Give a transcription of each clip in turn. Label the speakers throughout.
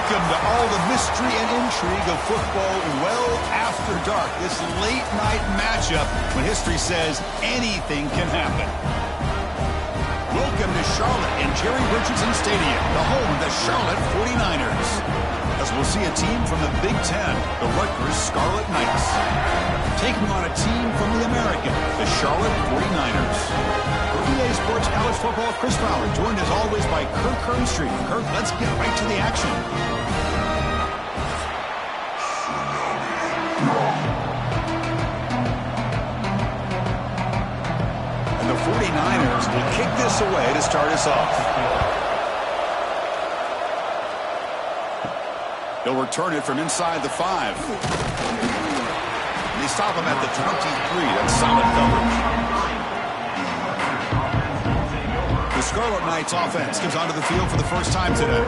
Speaker 1: Welcome to all the mystery and intrigue of football well after dark. This late-night matchup when history says anything can happen. Welcome to Charlotte and Jerry Richardson Stadium, the home of the Charlotte 49ers. As we'll see a team from the Big Ten, the Rutgers Scarlet Knights, taking on a team from the American, the Charlotte 49ers. For EA Sports College Football, Chris Fowler, joined as always by Kirk Hearnstreet. Kirk, let's get right to the action. And the 49ers will kick this away to start us off. He'll return it from inside the 5. They stop him at the 23. That's solid coverage. The Scarlet Knights offense comes onto the field for the first time today.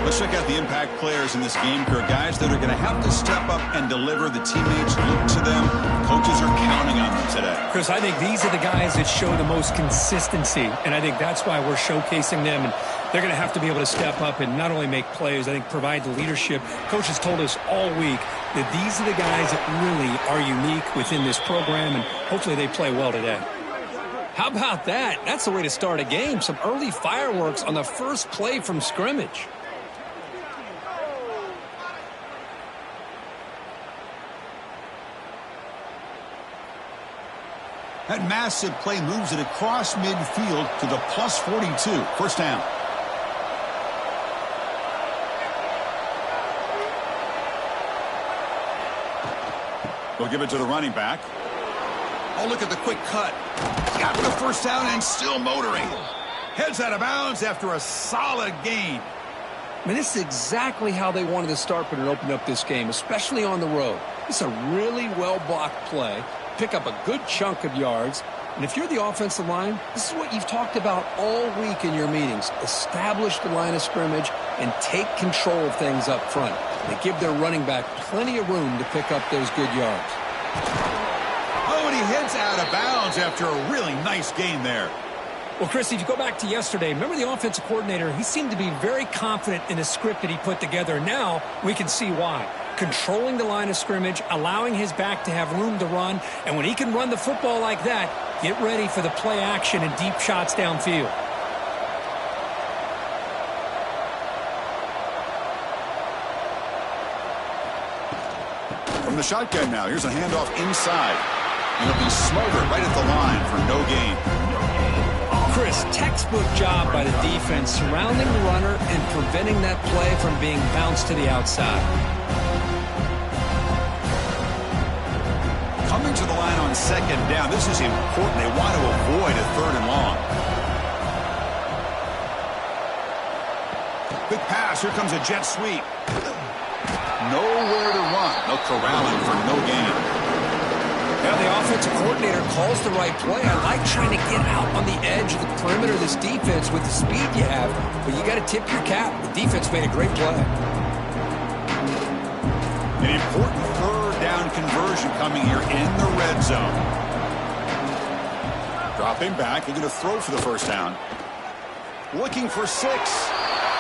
Speaker 1: Let's check out the impact players in this game, Kirk. Guys that are going to have to step up and deliver. The teammates look to them. Coaches are counting on them today.
Speaker 2: Chris, I think these are the guys that show the most consistency, and I think that's why we're showcasing them. And they're going to have to be able to step up and not only make plays, I think provide the leadership. Coaches told us all week that these are the guys that really are unique within this program, and hopefully they play well today.
Speaker 3: How about that? That's the way to start a game. Some early fireworks on the first play from scrimmage.
Speaker 1: That massive play moves it across midfield to the plus 42. First down. They'll give it to the running back. Oh, look at the quick cut. Got the first down and still motoring. Heads out of bounds after a solid gain.
Speaker 3: I mean, this is exactly how they wanted to start when it opened up this game, especially on the road. It's a really well-blocked play. Pick up a good chunk of yards. And if you're the offensive line, this is what you've talked about all week in your meetings. Establish the line of scrimmage and take control of things up front. They give their running back plenty of room to pick up those good yards.
Speaker 1: Oh, and he heads out of bounds after a really nice gain there.
Speaker 2: Well, Chris, if you go back to yesterday, remember the offensive coordinator, he seemed to be very confident in the script that he put together. Now we can see why. Controlling the line of scrimmage, allowing his back to have room to run, and when he can run the football like that, get ready for the play action and deep shots downfield.
Speaker 1: From the shotgun now, here's a handoff inside. And he'll be smothered right at the line for no gain.
Speaker 3: Chris, textbook job by the defense surrounding the runner and preventing that play from being bounced to the outside.
Speaker 1: Coming to the line on second down. This is important. They want to avoid a third and long. Quick pass. Here comes a jet sweep. Nowhere to run. No corralling for no gain.
Speaker 3: Now the offensive coordinator calls the right play. I like trying to get out on the edge of the perimeter of this defense with the speed you have, but you got to tip your cap. The defense made a great play.
Speaker 1: An important third down conversion coming here in the red zone. Dropping back, they're going to throw for the first down. Looking for 6.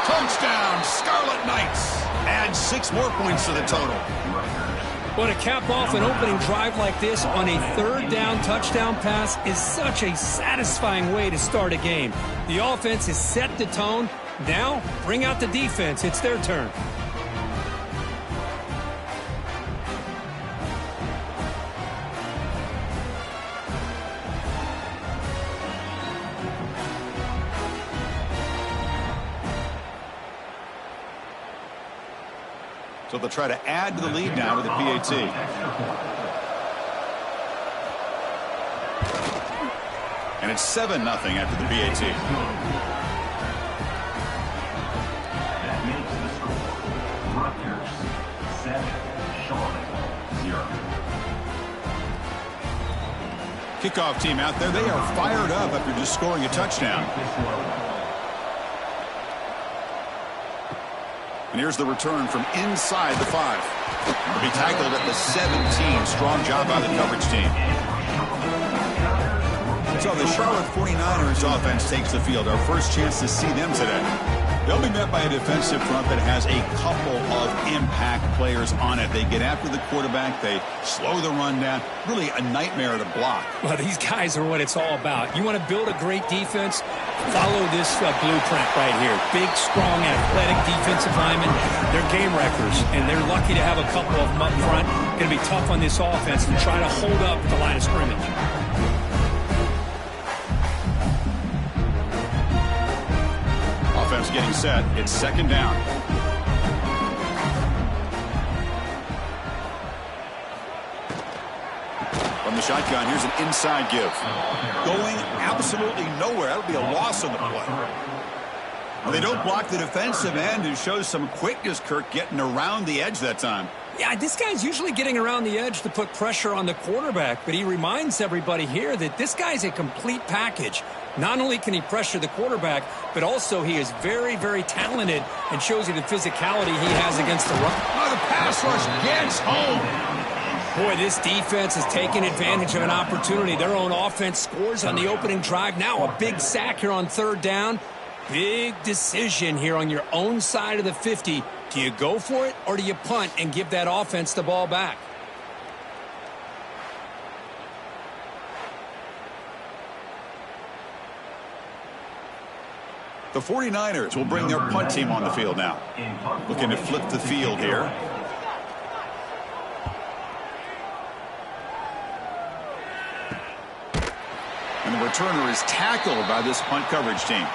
Speaker 1: Touchdown, Scarlet Knights. Add 6 more points to the total.
Speaker 2: But to cap off an opening drive like this on a third down touchdown pass is such a satisfying way to start a game. The offense has set the tone. Now, bring out the defense. It's their turn.
Speaker 1: So they'll try to add to the lead now with the PAT. And it's 7-0 after the PAT.
Speaker 4: That makes the score Rutgers 7, Charlotte 0.
Speaker 1: Kickoff team out there. They are fired up after just scoring a touchdown. And here's the return from inside the 5. He'll be tackled at the 17. Strong job by the coverage team. So the Charlotte 49ers offense takes the field. Our first chance to see them today. They'll be met by a defensive front that has a couple of impact players on it. They get after the quarterback. They slow the run down. Really a nightmare to block.
Speaker 2: Well, these guys are what it's all about. You want to build a great defense? Follow this blueprint right here. Big, strong, athletic defensive linemen. They're game wreckers, and they're lucky to have a couple of them up front. Going to be tough on this offense and try to hold up the line of scrimmage.
Speaker 1: Offense getting set. It's second down. From the shotgun, here's an inside give. Going absolutely nowhere. That'll be a loss on the play. Well, they don't block the defensive end and shows some quickness, Kirk, getting around the edge that time.
Speaker 2: Yeah, this guy's usually getting around the edge to put pressure on the quarterback, but he reminds everybody here that this guy's a complete package. Not only can he pressure the quarterback, but also he is very, very talented and shows you the physicality he has against the run.
Speaker 1: Oh, the pass rush gets home.
Speaker 2: Boy, this defense is taking advantage of an opportunity. Their own offense scores on the opening drive. Now a big sack here on third down. Big decision here on your own side of the 50. Do you go for it or do you punt and give that offense the ball back?
Speaker 1: The 49ers will bring their punt team on the field now. Looking to flip the field here. And the returner is tackled by this punt coverage team.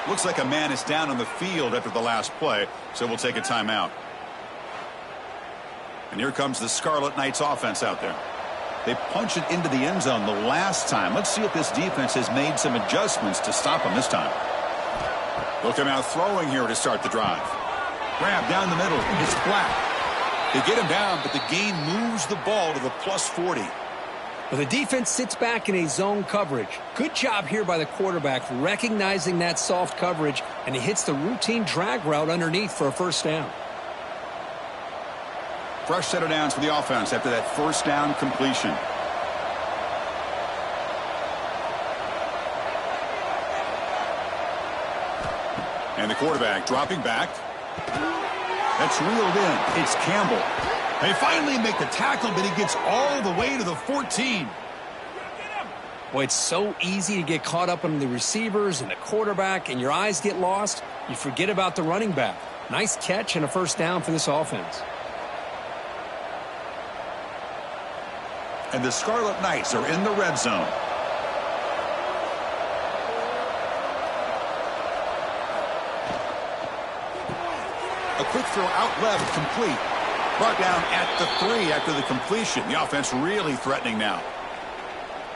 Speaker 1: Looks like a man is down on the field after the last play, so we'll take a timeout. And here comes the Scarlet Knights offense out there. They punched it into the end zone the last time. Let's see if this defense has made some adjustments to stop them this time. Looking out throwing here to start the drive. Grab down the middle. It's Black. They get him down, but the gain moves the ball to the +40.
Speaker 2: Well, the defense sits back in a zone coverage. Good job here by the quarterback recognizing that soft coverage, and he hits the routine drag route underneath for a first down.
Speaker 1: Fresh set of downs for the offense after that first down completion. And the quarterback dropping back. That's reeled in. It's Campbell. They finally make the tackle, but he gets all the way to the 14.
Speaker 2: Boy, it's so easy to get caught up on the receivers and the quarterback, and your eyes get lost. You forget about the running back. Nice catch and a first down for this offense.
Speaker 1: And the Scarlet Knights are in the red zone. A quick throw out left, complete. Brought down at the 3 after the completion. The offense really threatening now.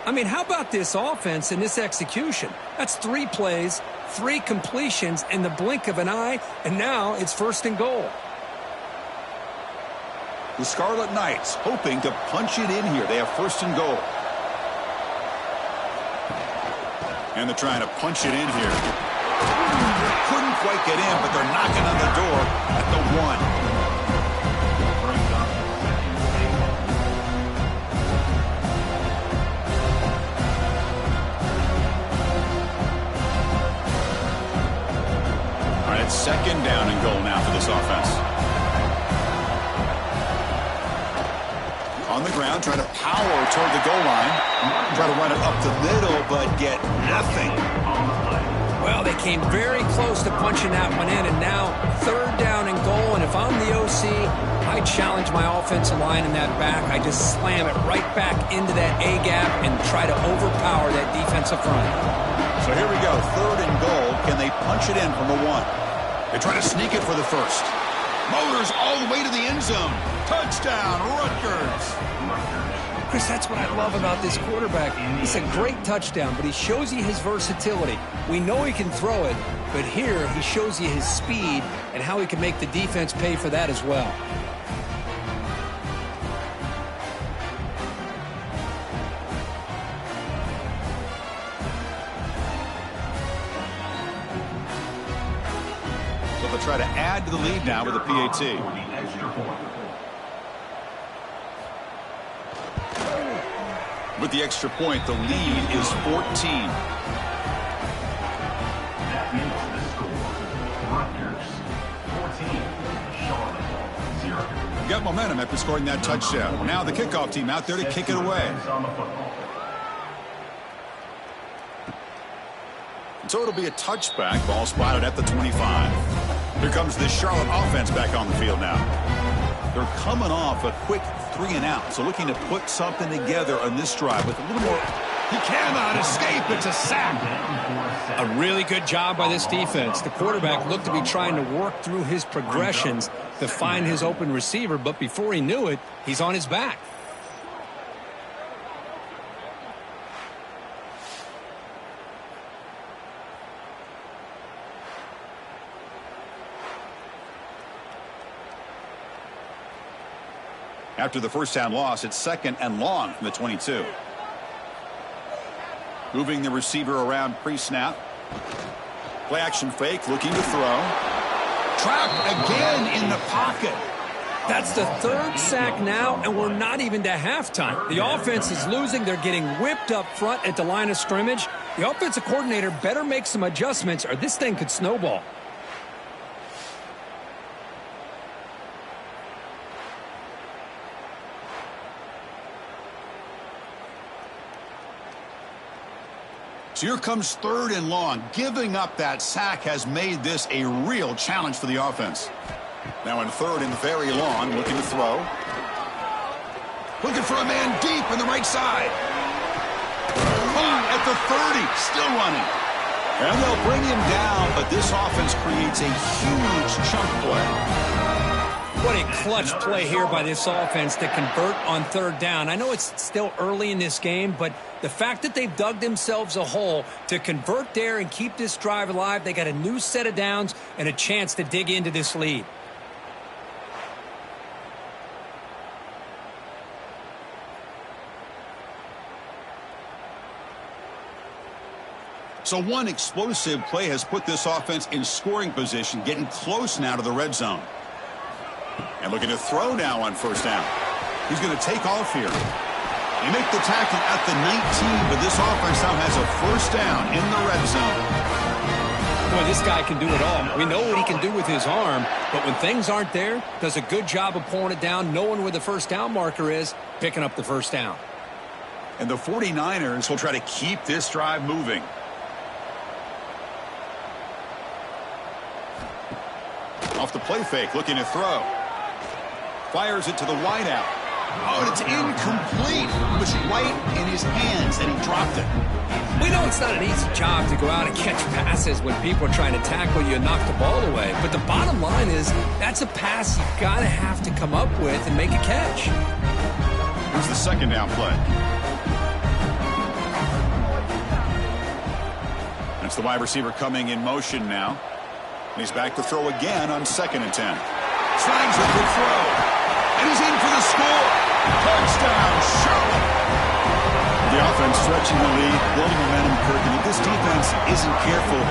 Speaker 2: I mean, how about this offense and this execution? That's 3 plays, 3 completions in the blink of an eye, and now it's first and goal.
Speaker 1: The Scarlet Knights hoping to punch it in here. They have first and goal. And they're trying to punch it in here. Couldn't quite get in, but they're knocking on the door at the 1. All right, second down and goal now for this offense. On the ground, trying to power toward the goal line. Try to run it up the middle, but get nothing.
Speaker 2: Well, they came very close to punching that one in, and now third down and goal. And if I'm the OC, I challenge my offensive line in that back. I just slam it right back into that A-gap and try to overpower that defensive front.
Speaker 1: So here we go, third and goal. Can they punch it in from the 1? They try to sneak it for the first. Motors all the way to the end zone. Touchdown, Rutgers.
Speaker 2: Chris, that's what I love about this quarterback. It's a great touchdown, but he shows you his versatility. We know he can throw it, but here he shows you his speed and how he can make the defense pay for that as well.
Speaker 1: So they'll try to add to the lead now with a PAT. With the extra point, the lead is 14.
Speaker 4: That makes the score
Speaker 1: got momentum after scoring that touchdown. Now the kickoff team out there to kick it away. So it'll be a touchback. Ball spotted at the 25. Here comes the Charlotte offense back on the field now. They're coming off a quick 3-and-out, so looking to put something together on this drive with a little more. He cannot escape. It's a sack.
Speaker 3: A really good job by this defense. The quarterback looked to be trying to work through his progressions to find his open receiver, but before he knew it, he's on his back.
Speaker 1: After the first down loss, it's 2nd and long from the 22. Moving the receiver around pre-snap. Play action fake, looking to throw. Trapped again in the pocket.
Speaker 3: That's the 3rd sack now, and we're not even to halftime. The offense is losing. They're getting whipped up front at the line of scrimmage. The offensive coordinator better make some adjustments or this thing could snowball.
Speaker 1: So here comes 3rd and long. Giving up that sack has made this a real challenge for the offense. Now in 3rd and very long, looking to throw. Looking for a man deep on the right side. At the 30, still running. And they'll bring him down, but this offense creates a huge chunk play.
Speaker 3: What a clutch play here by this offense to convert on 3rd down. I know it's still early in this game, but the fact that they've dug themselves a hole to convert there and keep this drive alive, they got a new set of downs and a chance to dig into this lead.
Speaker 1: So one explosive play has put this offense in scoring position, getting close now to the red zone. And looking to throw now on 1st down. He's going to take off here. They make the tackle at the 19, but this offense now has a 1st down in the red zone.
Speaker 3: Boy, this guy can do it all. We know what he can do with his arm, but when things aren't there, does a good job of pulling it down, knowing where the 1st down marker is, picking up the 1st down.
Speaker 1: And the 49ers will try to keep this drive moving. Off the play fake, looking to throw. Fires it to the wideout. Oh, and it's incomplete. It was right in his hands, and he dropped it.
Speaker 3: We know it's not an easy job to go out and catch passes when people are trying to tackle you and knock the ball away. But the bottom line is that's a pass you've got to have to come up with and make a catch.
Speaker 1: Here's the 2nd down play. That's the wide receiver coming in motion now. He's back to throw again on 2nd and 10. Slangs a good throw. And he's in for the score. Touchdown, Charlotte. The offense stretching the lead, building momentum, Kirk. And if this defense isn't careful,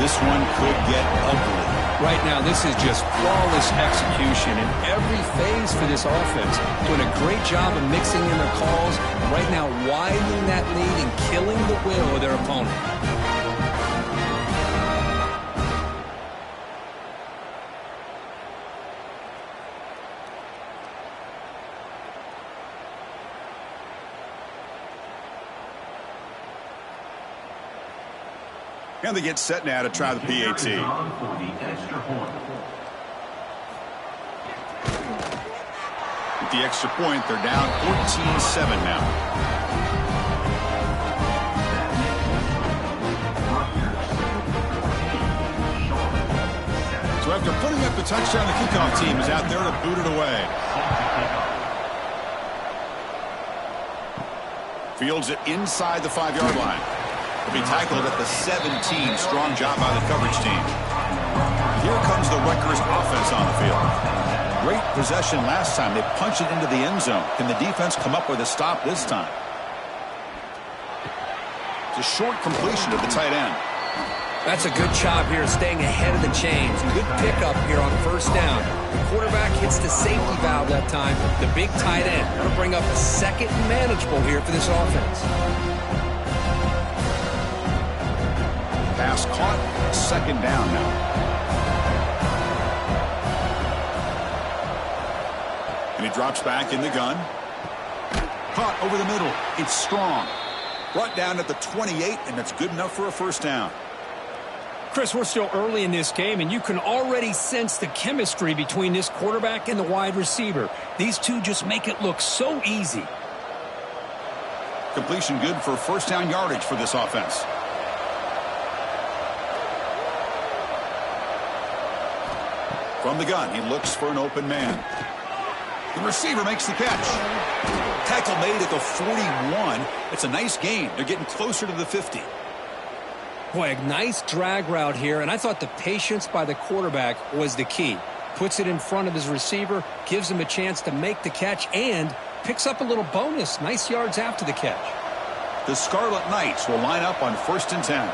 Speaker 1: this one could get ugly.
Speaker 3: Right now, this is just flawless execution in every phase for this offense. Doing a great job of mixing in their calls. Right now, widening that lead and killing the will of their opponent.
Speaker 1: And they get set now to try the PAT. With the extra point, they're down 14-7 now. So after putting up the touchdown, the kickoff team is out there to boot it away. Fields it inside the 5-yard line. Will be tackled at the 17. Strong job by the coverage team. Here comes the Rutgers offense on the field. Great possession last time. They punched it into the end zone. Can the defense come up with a stop this time? It's a short completion to the tight end.
Speaker 3: That's a good job here, staying ahead of the chains. Good pickup here on 1st down. The quarterback hits the safety valve that time. The big tight end will bring up 2nd and manageable here for this offense.
Speaker 1: Pass caught, 2nd down now. drops back in the gun. Caught over the middle. It's strong. Brought down at the 28, and that's good enough for a first down.
Speaker 2: Chris, we're still early in this game, and you can already sense the chemistry between this quarterback and the wide receiver. These two just make it look so easy.
Speaker 1: Completion good for first down yardage for this offense. From the gun, he looks for an open man. The receiver makes the catch. Tackle made at the 41. It's a nice gain. They're getting closer to the 50.
Speaker 2: Boy, a nice drag route here, and I thought the patience by the quarterback was the key. Puts it in front of his receiver, gives him a chance to make the catch, and picks up a little bonus. Nice yards after the catch.
Speaker 1: The Scarlet Knights will line up on 1st and 10.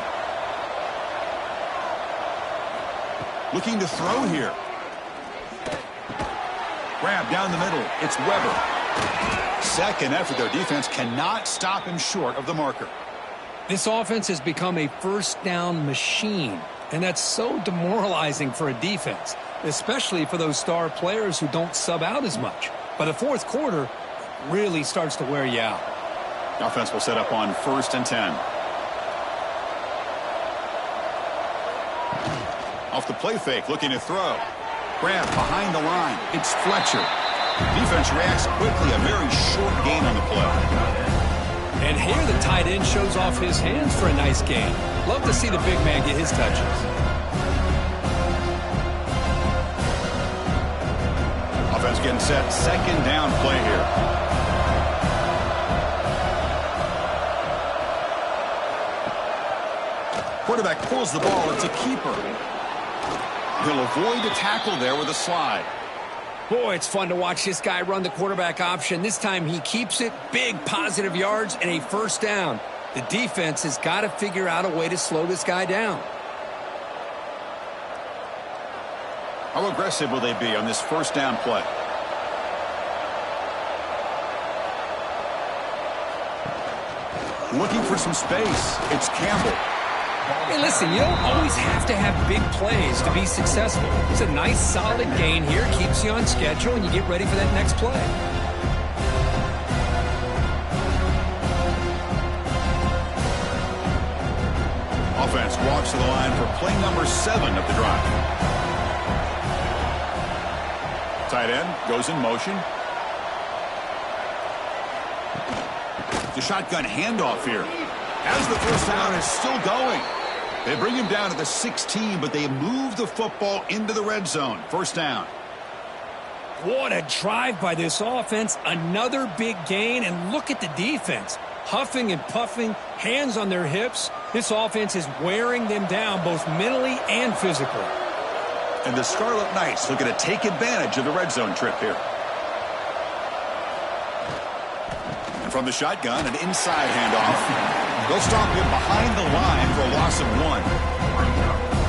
Speaker 1: Looking to throw here. Grab down the middle. It's Weber. Second effort. Their defense cannot stop him short of the marker.
Speaker 2: This offense has become a first down machine, and that's so demoralizing for a defense, especially for those star players who don't sub out as much. By the fourth quarter, it really starts to wear you out.
Speaker 1: The offense will set up on 1st and 10. Off the play fake, looking to throw. Grab behind the line. It's Fletcher. Defense reacts quickly. A very short gain on the play.
Speaker 2: And here the tight end shows off his hands for a nice gain. Love to see the big man get his touches.
Speaker 1: Offense getting set. Second down play here. Quarterback pulls the ball. It's a keeper. He'll avoid the tackle there with a slide.
Speaker 2: Boy, it's fun to watch this guy run the quarterback option. This time he keeps it. Big positive yards and a first down. The defense has got to figure out a way to slow this guy down.
Speaker 1: How aggressive will they be on this first down play? Looking for some space. It's Campbell.
Speaker 2: Hey, listen, you don't always have to have big plays to be successful. It's a nice, solid gain here. Keeps you on schedule, and you get ready for that next play.
Speaker 1: Offense walks to the line for play number 7 of the drive. Tight end goes in motion. The shotgun handoff here. As the first down is still going. They bring him down to the 16, but they move the football into the red zone. First down.
Speaker 2: What a drive by this offense. Another big gain, and look at the defense. Huffing and puffing, hands on their hips. This offense is wearing them down both mentally and physically.
Speaker 1: And the Scarlet Knights looking to take advantage of the red zone trip here. And from the shotgun, an inside handoff. They'll stop him behind the line for a loss of 1.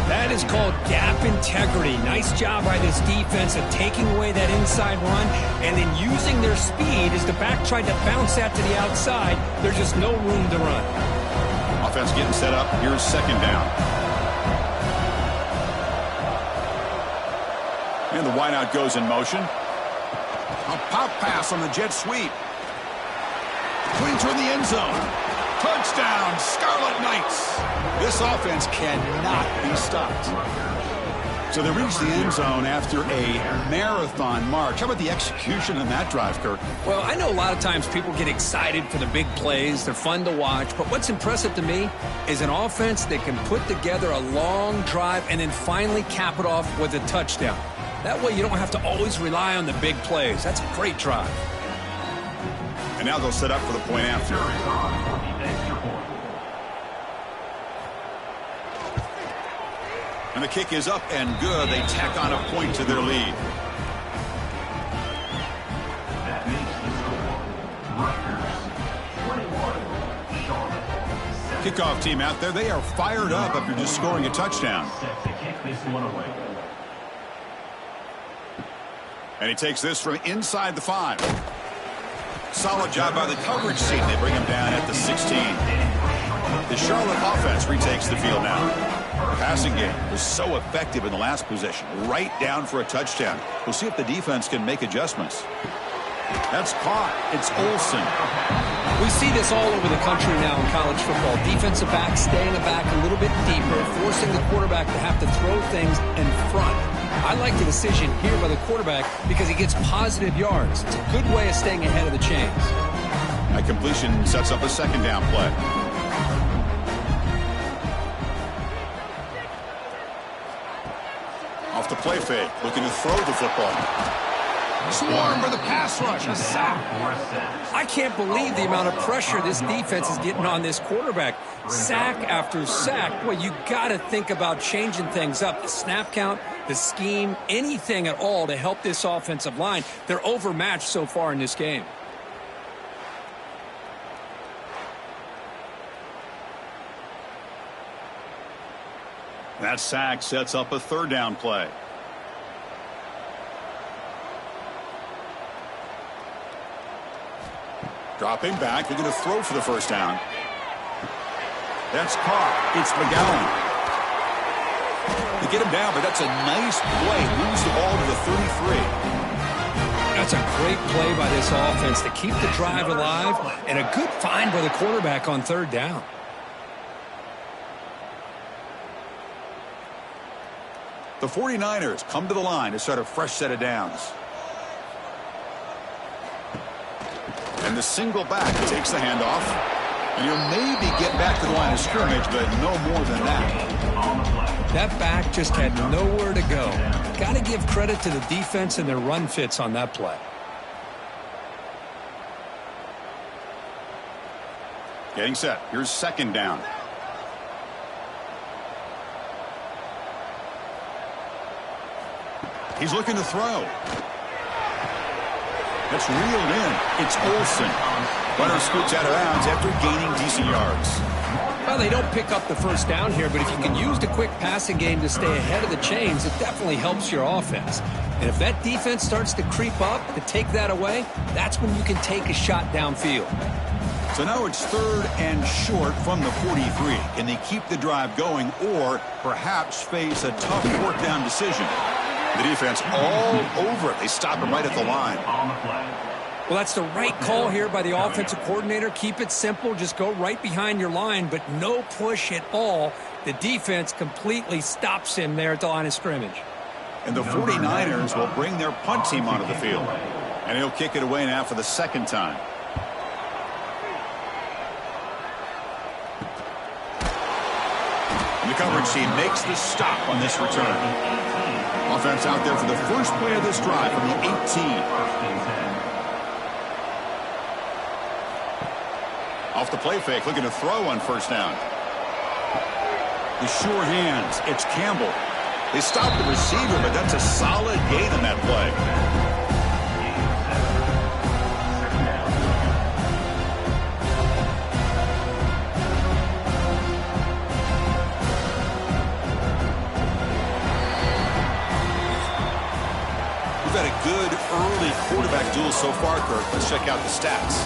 Speaker 2: That is called gap integrity. Nice job by this defense of taking away that inside run and then using their speed as the back tried to bounce that to the outside. There's just no room to run.
Speaker 1: Offense getting set up. Here's second down. And the wideout goes in motion. A pop pass on the jet sweep. Putting toward the end zone. Touchdown, Scarlet Knights. This offense cannot be stopped. So they reach the end zone after a marathon march. How about the execution in that drive, Kirk?
Speaker 2: Well, I know a lot of times people get excited for the big plays. They're fun to watch. But what's impressive to me is an offense that can put together a long drive and then finally cap it off with a touchdown. That way you don't have to always rely on the big plays. That's a great drive.
Speaker 1: And now they'll set up for the point after. And the kick is up and good. They tack on a point to their lead.
Speaker 4: That makes the score. Rutgers 21, Charlotte 7.
Speaker 1: Kickoff team out there. They are fired up after just scoring a touchdown.
Speaker 4: Set to kick this one away.
Speaker 1: And he takes this from inside the 5. Solid job by the coverage team. They bring him down at the 16. The Charlotte offense retakes the field now. The passing game was so effective in the last possession. Right down for a touchdown. We'll see if the defense can make adjustments. That's caught. It's Olsen.
Speaker 3: We see this all over the country now in college football. Defensive backs staying back a little bit deeper, forcing the quarterback to have to throw things in front. I like the decision here by the quarterback because he gets positive yards. It's a good way of staying ahead of the chains.
Speaker 1: That completion sets up a second down play. Off the play fake, looking to throw the football. Swarm for the pass rush, a sack.
Speaker 2: I can't believe the amount of pressure this defense is getting on this quarterback. Sack after sack. Boy, you got to think about changing things up. The snap count, the scheme, anything at all to help this offensive line. They're overmatched so far in this game.
Speaker 1: That sack sets up a third down play. Dropping back, they're going to throw for the first down. That's caught. It's McGowan. They get him down, but that's a nice play. Moves the ball to the 33.
Speaker 2: That's a great play by this offense to keep the drive alive, and a good find by the quarterback on third down.
Speaker 1: The 49ers come to the line to start a fresh set of downs. And the single back takes the handoff. And he'll maybe get back to the line of scrimmage, but no more than that.
Speaker 2: That back just had nowhere to go. Got to give credit to the defense and their run fits on that play.
Speaker 1: Getting set. Here's second down. He's looking to throw. That's reeled in. It's Olsen. Runner scoots out of bounds after gaining decent yards.
Speaker 2: Well, they don't pick up the first down here, but if you can use the quick passing game to stay ahead of the chains, it definitely helps your offense. And if that defense starts to creep up to take that away, that's when you can take a shot downfield.
Speaker 1: So now it's third and short from the 43. Can they keep the drive going or perhaps face a tough fourth down decision? The defense all over it. They stop him right at the line.
Speaker 2: Well, that's the right call here by the offensive coordinator. Keep it simple. Just go right behind your line, but no push at all. The defense completely stops him there at the line of scrimmage.
Speaker 1: And the 49ers will bring their punt team onto the field. And he'll kick it away now for the second time. And the coverage team makes the stop on this return. Offense out there for the first play of this drive from the 18. Off the play fake, looking to throw on first down. The sure hands, it's Campbell. They stop the receiver, but that's a solid gain on that play. We've had a good early quarterback duel so far, Kirk. Let's check out the stats.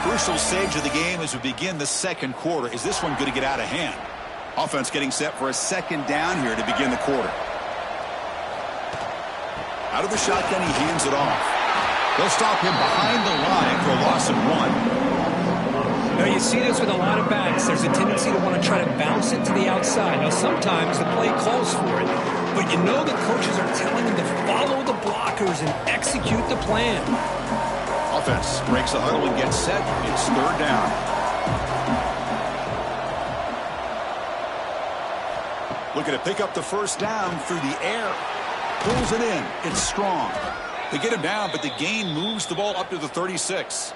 Speaker 1: Crucial stage of the game as we begin the second quarter. Is this one going to get out of hand? Offense getting set for a second down here to begin the quarter. Out of the shotgun, he hands it off. They'll stop him behind the line for a loss of 1.
Speaker 2: Now, you see this with a lot of backs. There's a tendency to want to try to bounce it to the outside. Now, sometimes the play calls for it, but you know the coaches are telling them to follow the blockers and execute the plan.
Speaker 1: Offense breaks the huddle and gets set. It's third down. Looking to pick up the first down through the air. Pulls it in. It's strong. They get him down, but the gain moves the ball up to the 36.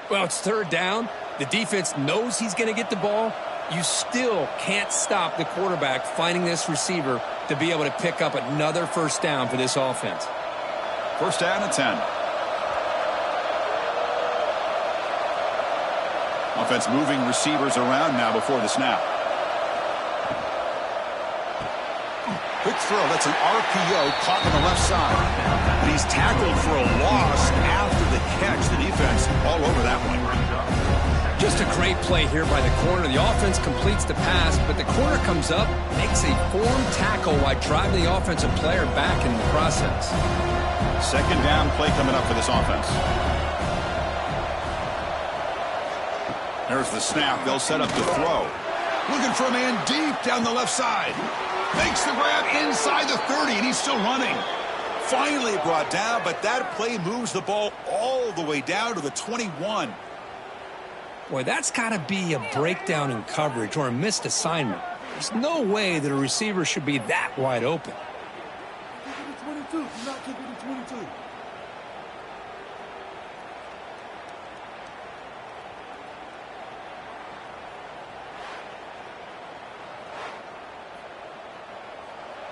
Speaker 2: Well, it's third down. The defense knows he's going to get the ball. You still can't stop the quarterback finding this receiver to be able to pick up another first down for this offense.
Speaker 1: First down and 10. Offense moving receivers around now before the snap. Quick throw. That's an RPO caught on the left side. And he's tackled for a loss after the catch. The defense all over that one.
Speaker 3: Just a great play here by the corner. The offense completes the pass, but the corner comes up, makes a form tackle while driving the offensive player back in the process.
Speaker 1: Second down play coming up for this offense. There's the snap. They'll set up the throw. Looking for a man deep down the left side. Makes the grab inside the 30, and he's still running. Finally brought down, but that play moves the ball all the way down to the 21.
Speaker 3: Boy, that's got to be a breakdown in coverage or a missed assignment. There's no way that a receiver should be that wide open.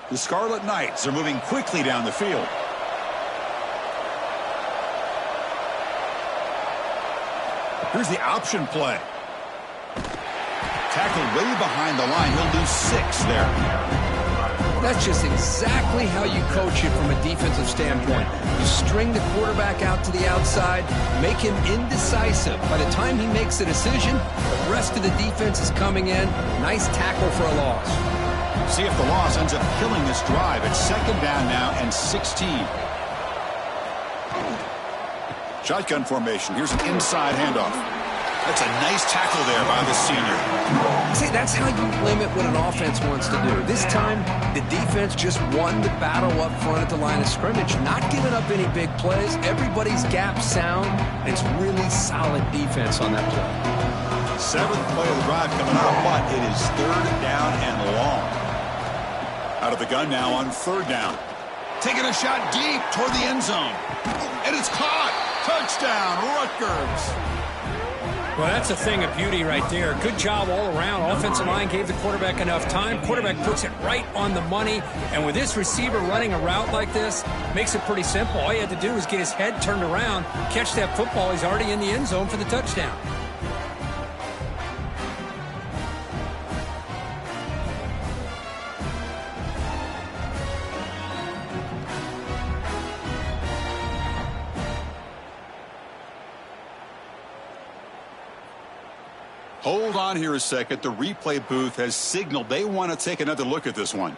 Speaker 1: The Scarlet Knights are moving quickly down the field. Here's the option play. Tackled way behind the line. He'll lose 6 there.
Speaker 3: That's just exactly how you coach it from a defensive standpoint. You string the quarterback out to the outside, make him indecisive. By the time he makes a decision, the rest of the defense is coming in. Nice tackle for a loss.
Speaker 1: See if the loss ends up killing this drive. It's second down now and 16. Shotgun formation. Here's an inside handoff. That's a nice tackle there by the senior.
Speaker 3: See, that's how you limit what an offense wants to do. This time, the defense just won the battle up front at the line of scrimmage, not giving up any big plays. Everybody's gap sound, and it's really solid defense on that play.
Speaker 1: 7th play of the drive coming up, but it is third down and long. Out of the gun now on third down. Taking a shot deep toward the end zone. And it's caught. Touchdown, Rutgers.
Speaker 2: Well, that's a thing of beauty right there. Good job all around. Offensive line gave the quarterback enough time. Quarterback puts it right on the money. And with this receiver running a route like this, makes it pretty simple. All you had to do was get his head turned around, catch that football. He's already in the end zone for the touchdown.
Speaker 1: Hold on here a second. The replay booth has signaled they want to take another look at this one.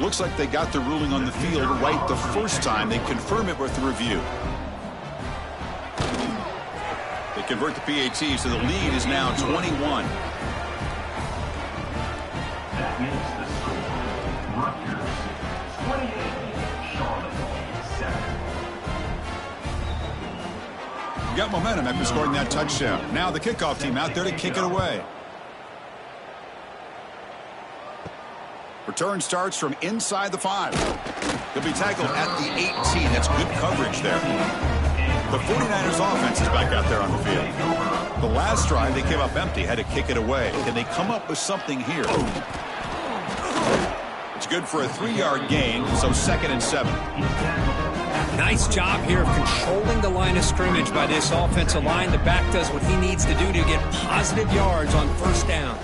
Speaker 1: Looks like they got the ruling on the field right the first time. They confirm it with the review. They convert the PAT, so the lead is now 21.
Speaker 4: That makes the score Rutgers 28, Charlotte 7.
Speaker 1: Got momentum after scoring that touchdown. Now the kickoff team out there to kick it away. Return starts from inside the 5. He'll be tackled at the 18. That's good coverage there. The 49ers offense is back out there on the field. The last drive, they came up empty, had to kick it away. Can they come up with something here? It's good for a 3-yard gain, so 2nd and 7.
Speaker 2: Nice job here of controlling the line of scrimmage by this offensive line. The back does what he needs to do to get positive yards on first down.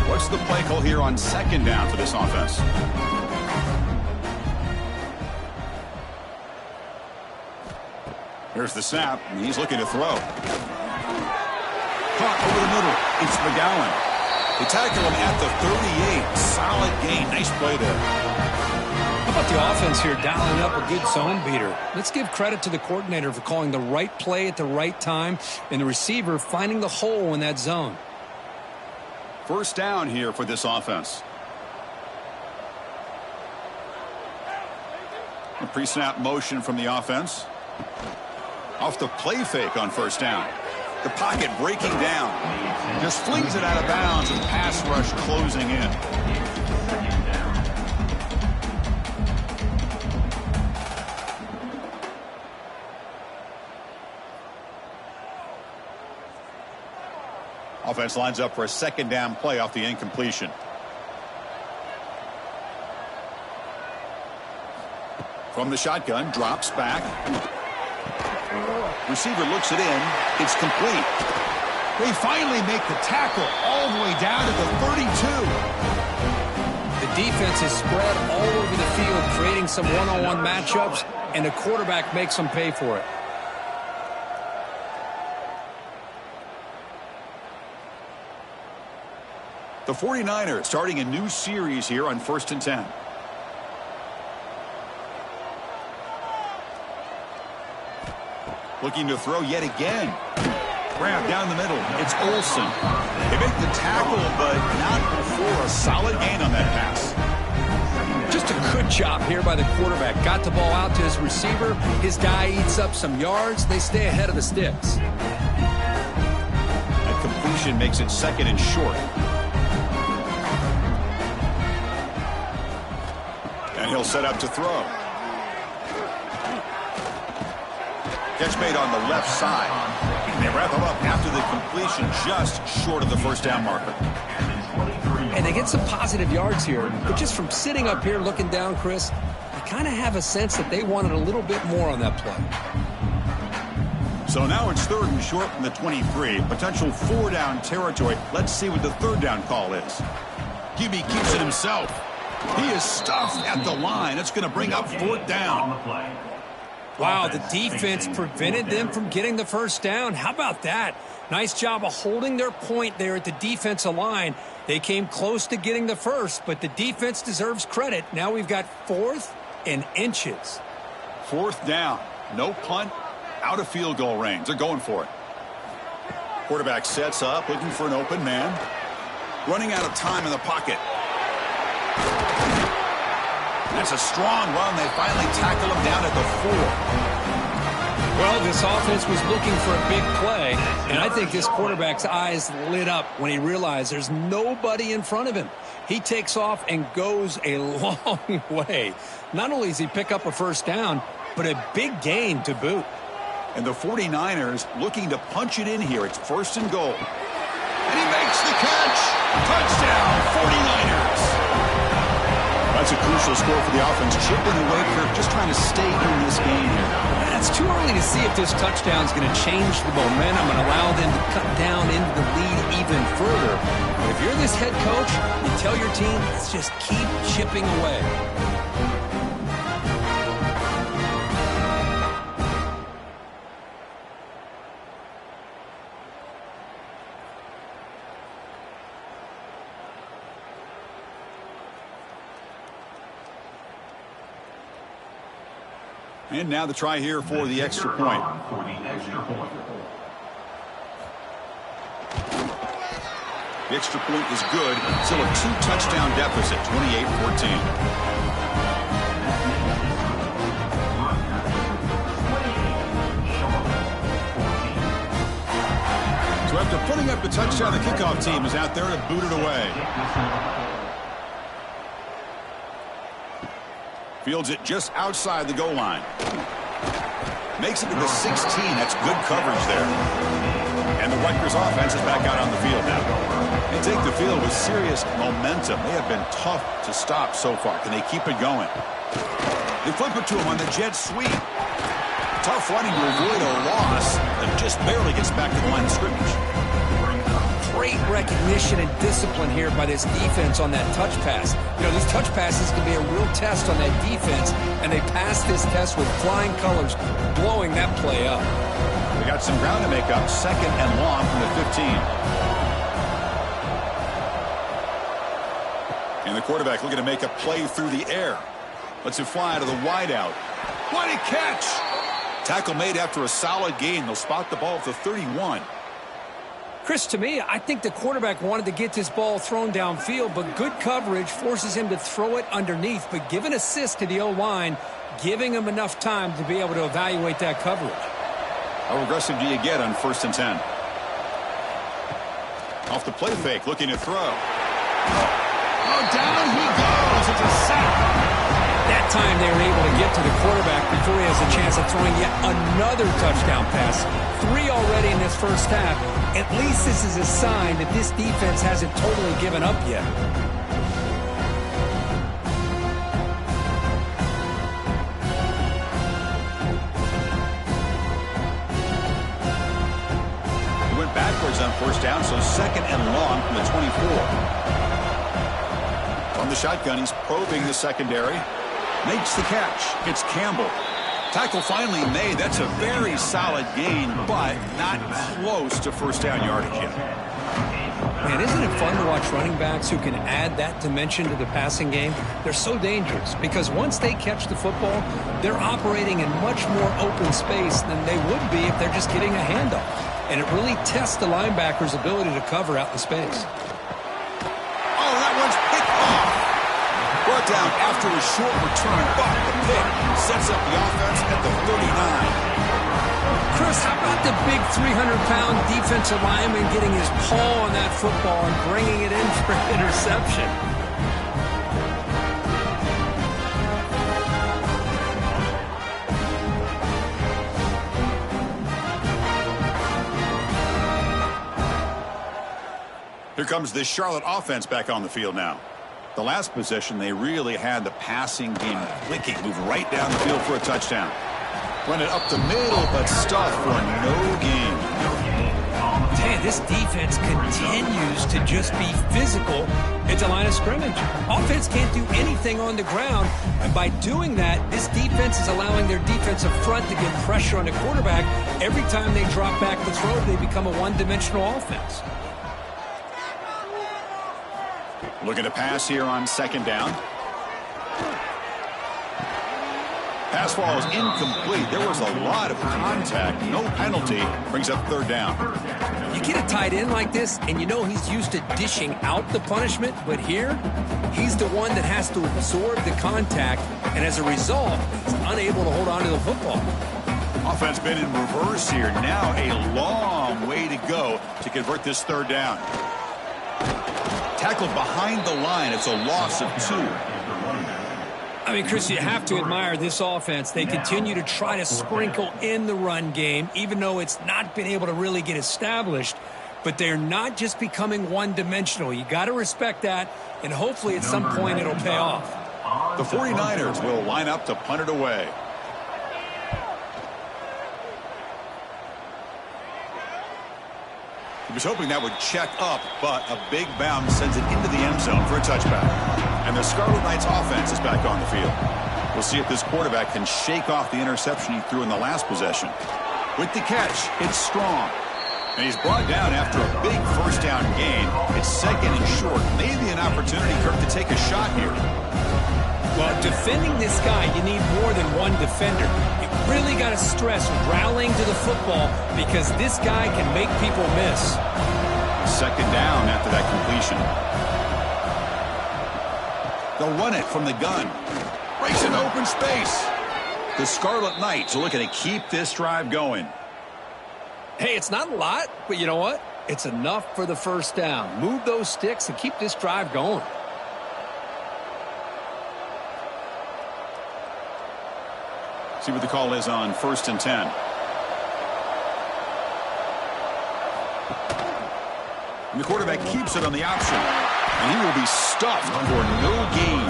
Speaker 1: What's the play call here on 2nd down for this offense? Here's the snap, and he's looking to throw. Caught over the middle. It's McGowan. They tackle him at the 38. Solid gain. Nice play there.
Speaker 2: How about the offense here dialing up a good zone beater? Let's give credit to the coordinator for calling the right play at the right time and the receiver finding the hole in that zone.
Speaker 1: First down here for this offense. A pre-snap motion from the offense. Off the play fake on first down. The pocket breaking down. Just flings it out of bounds and pass rush closing in. Offense lines up for a 2nd down play off the incompletion. From the shotgun, drops back. Receiver looks it in. It's complete. They finally make the tackle all the way down to the 32.
Speaker 3: The defense is spread all over the field, creating some one-on-one matchups, and the quarterback makes them pay for it.
Speaker 1: The 49ers starting a new series here on 1st and 10. Looking to throw yet again. Grab down the middle. It's Olsen. They make the tackle, but not before a solid gain on that pass.
Speaker 3: Just a good job here by the quarterback. Got the ball out to his receiver. His guy eats up some yards. They stay ahead of the sticks.
Speaker 1: That completion makes it 2nd and short. And he'll set up to throw. Catch made on the left side. And they wrap him up after the completion, just short of the first down marker.
Speaker 3: And they get some positive yards here. But just from sitting up here looking down, Chris, I kind of have a sense that they wanted a little bit more on that play.
Speaker 1: So now it's 3rd and short from the 23. Potential 4-down territory. Let's see what the 3rd down call is. QB keeps it himself. He is stuffed at the line. It's going to bring up 4th down.
Speaker 3: Wow, the defense prevented them from getting the first down. How about that? Nice job of holding their point there at the defensive line. They came close to getting the first, but the defense deserves credit. Now we've got 4th and inches.
Speaker 1: 4th down. No punt. Out of field goal range. They're going for it. Quarterback sets up, looking for an open man. Running out of time in the pocket. That's a strong run. They finally tackle him down at the 4.
Speaker 3: Well, this offense was looking for a big play, and I think this quarterback's eyes lit up when he realized there's nobody in front of him. He takes off and goes a long way. Not only does he pick up a first down, but a big gain to boot.
Speaker 1: And the 49ers looking to punch it in here. It's 1st and goal. And he makes the catch. Touchdown, 49ers. That's a crucial score for the offense. Chipping away for just trying to stay in this game here.
Speaker 3: It's too early to see if this touchdown is going to change the momentum and allow them to cut down into the lead even further. But if you're this head coach, you tell your team, let's just keep chipping away.
Speaker 1: And now the try here for the extra point. The extra point is good. Still a 2-touchdown deficit, 28-14. So after putting up the touchdown, the kickoff team is out there to boot it away. Fields it just outside the goal line. Makes it to the 16. That's good coverage there. And the Rutgers offense is back out on the field now. They take the field with serious momentum. They have been tough to stop so far. Can they keep it going? They flip it to him on the jet sweep. Tough running to avoid a loss that just barely gets back to the line of scrimmage.
Speaker 3: Great recognition and discipline here by this defense on that touch pass. You know, these touch passes can be a real test on that defense, and they passed this test with flying colors, blowing that play up.
Speaker 1: They got some ground to make up, 2nd and long from the 15. And the quarterback looking to make a play through the air. Lets it fly to the wideout. What a catch! Tackle made after a solid gain. They'll spot the ball at the 31.
Speaker 3: Chris, to me, I think the quarterback wanted to get this ball thrown downfield, but good coverage forces him to throw it underneath. But give an assist to the O-line, giving him enough time to be able to evaluate that coverage.
Speaker 1: How aggressive do you get on 1st and 10? Off the play fake, looking to throw. Oh, down he goes. It's a sack.
Speaker 3: That time they were able to get to the quarterback before he has a chance of throwing yet another touchdown pass. 3 already in this first half. At least this is a sign that this defense hasn't totally given up yet.
Speaker 1: down, so second and long from the 24. From the shotgun, he's probing the secondary. Makes the catch. It's Campbell. Tackle finally made. That's a very solid gain, but not close to first down yardage yet.
Speaker 2: Man, isn't it fun to watch running backs who can add that dimension to the passing game? They're so dangerous because once they catch the football, they're operating in much more open space than they would be if they're just getting a handoff. And it really tests the linebacker's ability to cover out the space.
Speaker 1: Oh, that one's picked off. Brought down after a short return, but the pick sets up the offense at the 39.
Speaker 2: Chris, how about the big 300-pound defensive lineman getting his paw on that football and bringing it in for an interception?
Speaker 1: Here comes the Charlotte offense back on the field now. The last possession, they really had the passing game clicking, move right down the field for a touchdown. Run it up the middle, but stuffed for no gain.
Speaker 2: Man, this defense continues to just be physical at the line of scrimmage. Offense can't do anything on the ground, and by doing that, this defense is allowing their defensive front to get pressure on the quarterback. Every time they drop back the throw, they become a one-dimensional offense.
Speaker 1: Looking to pass here on second down. Pass ball is incomplete. There was a lot of contact. No penalty. Brings up third down.
Speaker 2: You get a tight end like this, and you know he's used to dishing out the punishment, but here, he's the one that has to absorb the contact, and as a result, he's unable to hold on to the football.
Speaker 1: Offense been in reverse here. Now a long way to go to convert this third down. Tackled behind the line. It's a loss of 2.
Speaker 2: I mean, Chris, you have to admire this offense. They continue to try to sprinkle in the run game, even though it's not been able to really get established. But they're not just becoming one-dimensional. You got to respect that, and hopefully at some point it'll pay off.
Speaker 1: The 49ers will line up to punt it away. He was hoping that would check up, but a big bounce sends it into the end zone for a touchback. And the Scarlet Knights offense is back on the field. We'll see if this quarterback can shake off the interception he threw in the last possession. With the catch, it's Strong. And he's brought down after a big first down gain. It's second and short. Maybe an opportunity, Kirk, to take a shot here.
Speaker 2: Well, defending this guy, you need more than one defender. You really got to stress rallying to the football because this guy can make people miss.
Speaker 1: Second down after that completion. They'll run it from the gun. Breaks an open space. The Scarlet Knights are looking to keep this drive going.
Speaker 2: Hey, it's not a lot, but you know what? It's enough for the first down. Move those sticks and keep this drive going.
Speaker 1: See what the call is on 1st and 10. And the quarterback keeps it on the option. And he will be stuffed for no gain.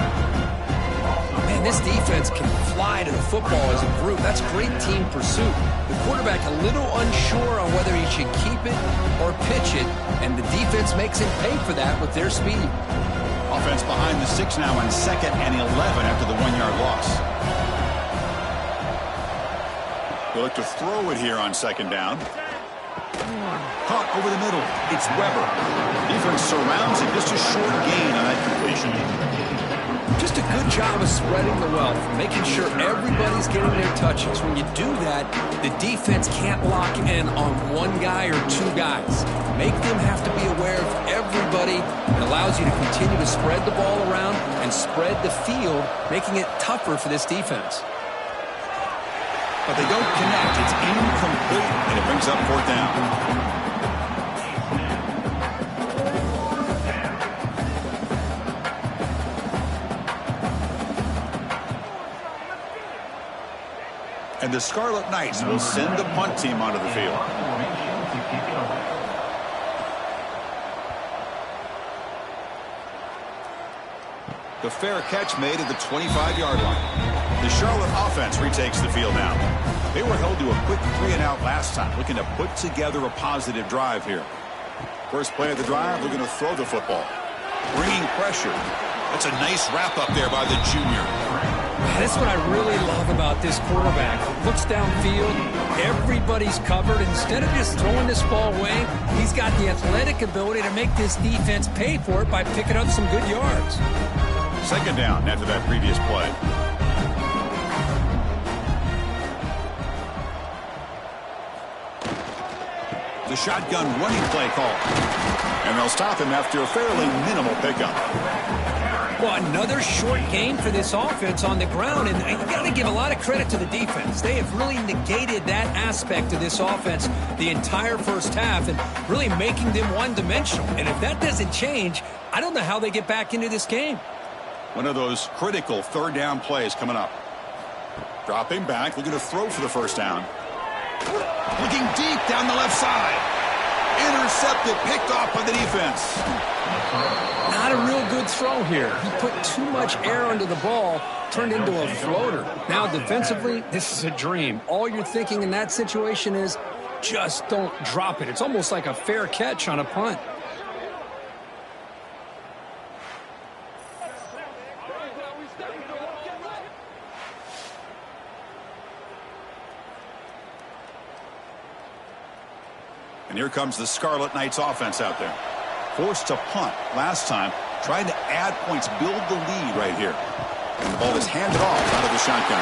Speaker 2: Man, this defense can fly to the football as a group. That's great team pursuit. The quarterback a little unsure on whether he should keep it or pitch it, and the defense makes him pay for that with their speed.
Speaker 1: Offense behind the 6 now on 2nd and 11 after the 1-yard loss. They look to throw it here on second down. Caught over the middle. It's Weber. Defense surrounds it. Just a short gain on that completion.
Speaker 2: Just a good job of spreading the wealth, making sure everybody's getting their touches. When you do that, the defense can't lock in on one guy or two guys. Make them have to be aware of everybody. It allows you to continue to spread the ball around and spread the field, making it tougher for this defense.
Speaker 1: But they don't connect. It's incomplete, and it brings up 4th down. And the Scarlet Knights will send the punt team onto the field. The fair catch made at the 25-yard line. The Charlotte offense retakes the field now. They were held to a quick 3-and-out last time, looking to put together a positive drive here. First play of the drive, they're going to throw the football. Bringing pressure. That's a nice wrap up there by the junior.
Speaker 2: That's what I really love about this quarterback. Looks downfield, everybody's covered. Instead of just throwing this ball away, he's got the athletic ability to make this defense pay for it by picking up some good yards.
Speaker 1: Second down after that previous play. The shotgun running play call. And they'll stop him after a fairly minimal pickup.
Speaker 2: Well, another short game for this offense on the ground, and you got to give a lot of credit to the defense. They have really negated that aspect of this offense the entire first half and really making them one-dimensional. And if that doesn't change, I don't know how they get back into this game.
Speaker 1: One of those critical third down plays coming up. Dropping back, looking to throw for the first down. Looking deep down the left side. Intercepted, picked off by the defense.
Speaker 2: Not a real good throw here. He put too much air under the ball, turned into a floater. Now defensively, this is a dream. All you're thinking in that situation is just don't drop it. It's almost like a fair catch on a punt.
Speaker 1: And here comes the Scarlet Knights offense out there. Forced to punt last time. Trying to add points, build the lead right here. And the ball is handed off out of the shotgun.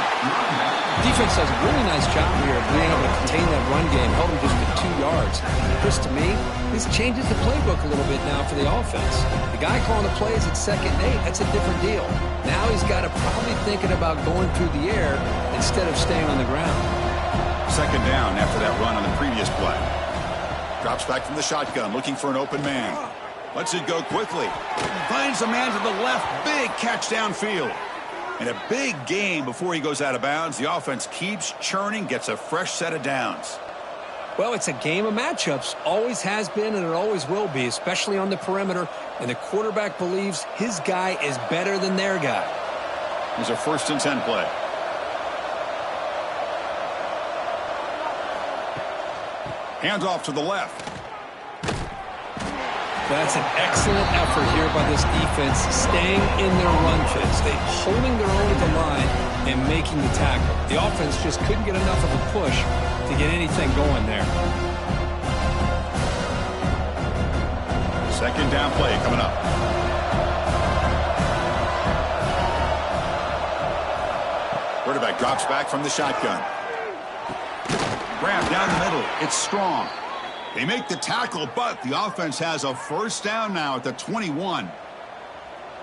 Speaker 2: Defense does a really nice job here of being able to contain that run game, held him just to 2 yards. Chris, to me, this changes the playbook a little bit now for the offense. The guy calling the plays at 2nd and 8, that's a different deal. Now he's got to probably thinking about going through the air instead of staying on the ground.
Speaker 1: Second down after that run on the previous play. Drops back from the shotgun, looking for an open man. Lets it go quickly. Finds a man to the left. Big catch downfield. And a big gain before he goes out of bounds. The offense keeps churning, gets a fresh set of downs.
Speaker 2: Well, it's a game of matchups. Always has been and it always will be, especially on the perimeter. And the quarterback believes his guy is better than their guy.
Speaker 1: Here's a 1st and 10 play. Hands off to the left.
Speaker 2: That's an excellent effort here by this defense, staying in their run fits. They holding their own at the line and making the tackle. The offense just couldn't get enough of a push to get anything going there.
Speaker 1: Second down play coming up. Quarterback drops back from the shotgun. Grab down the middle. It's Strong. They make the tackle, but the offense has a first down now at the 21.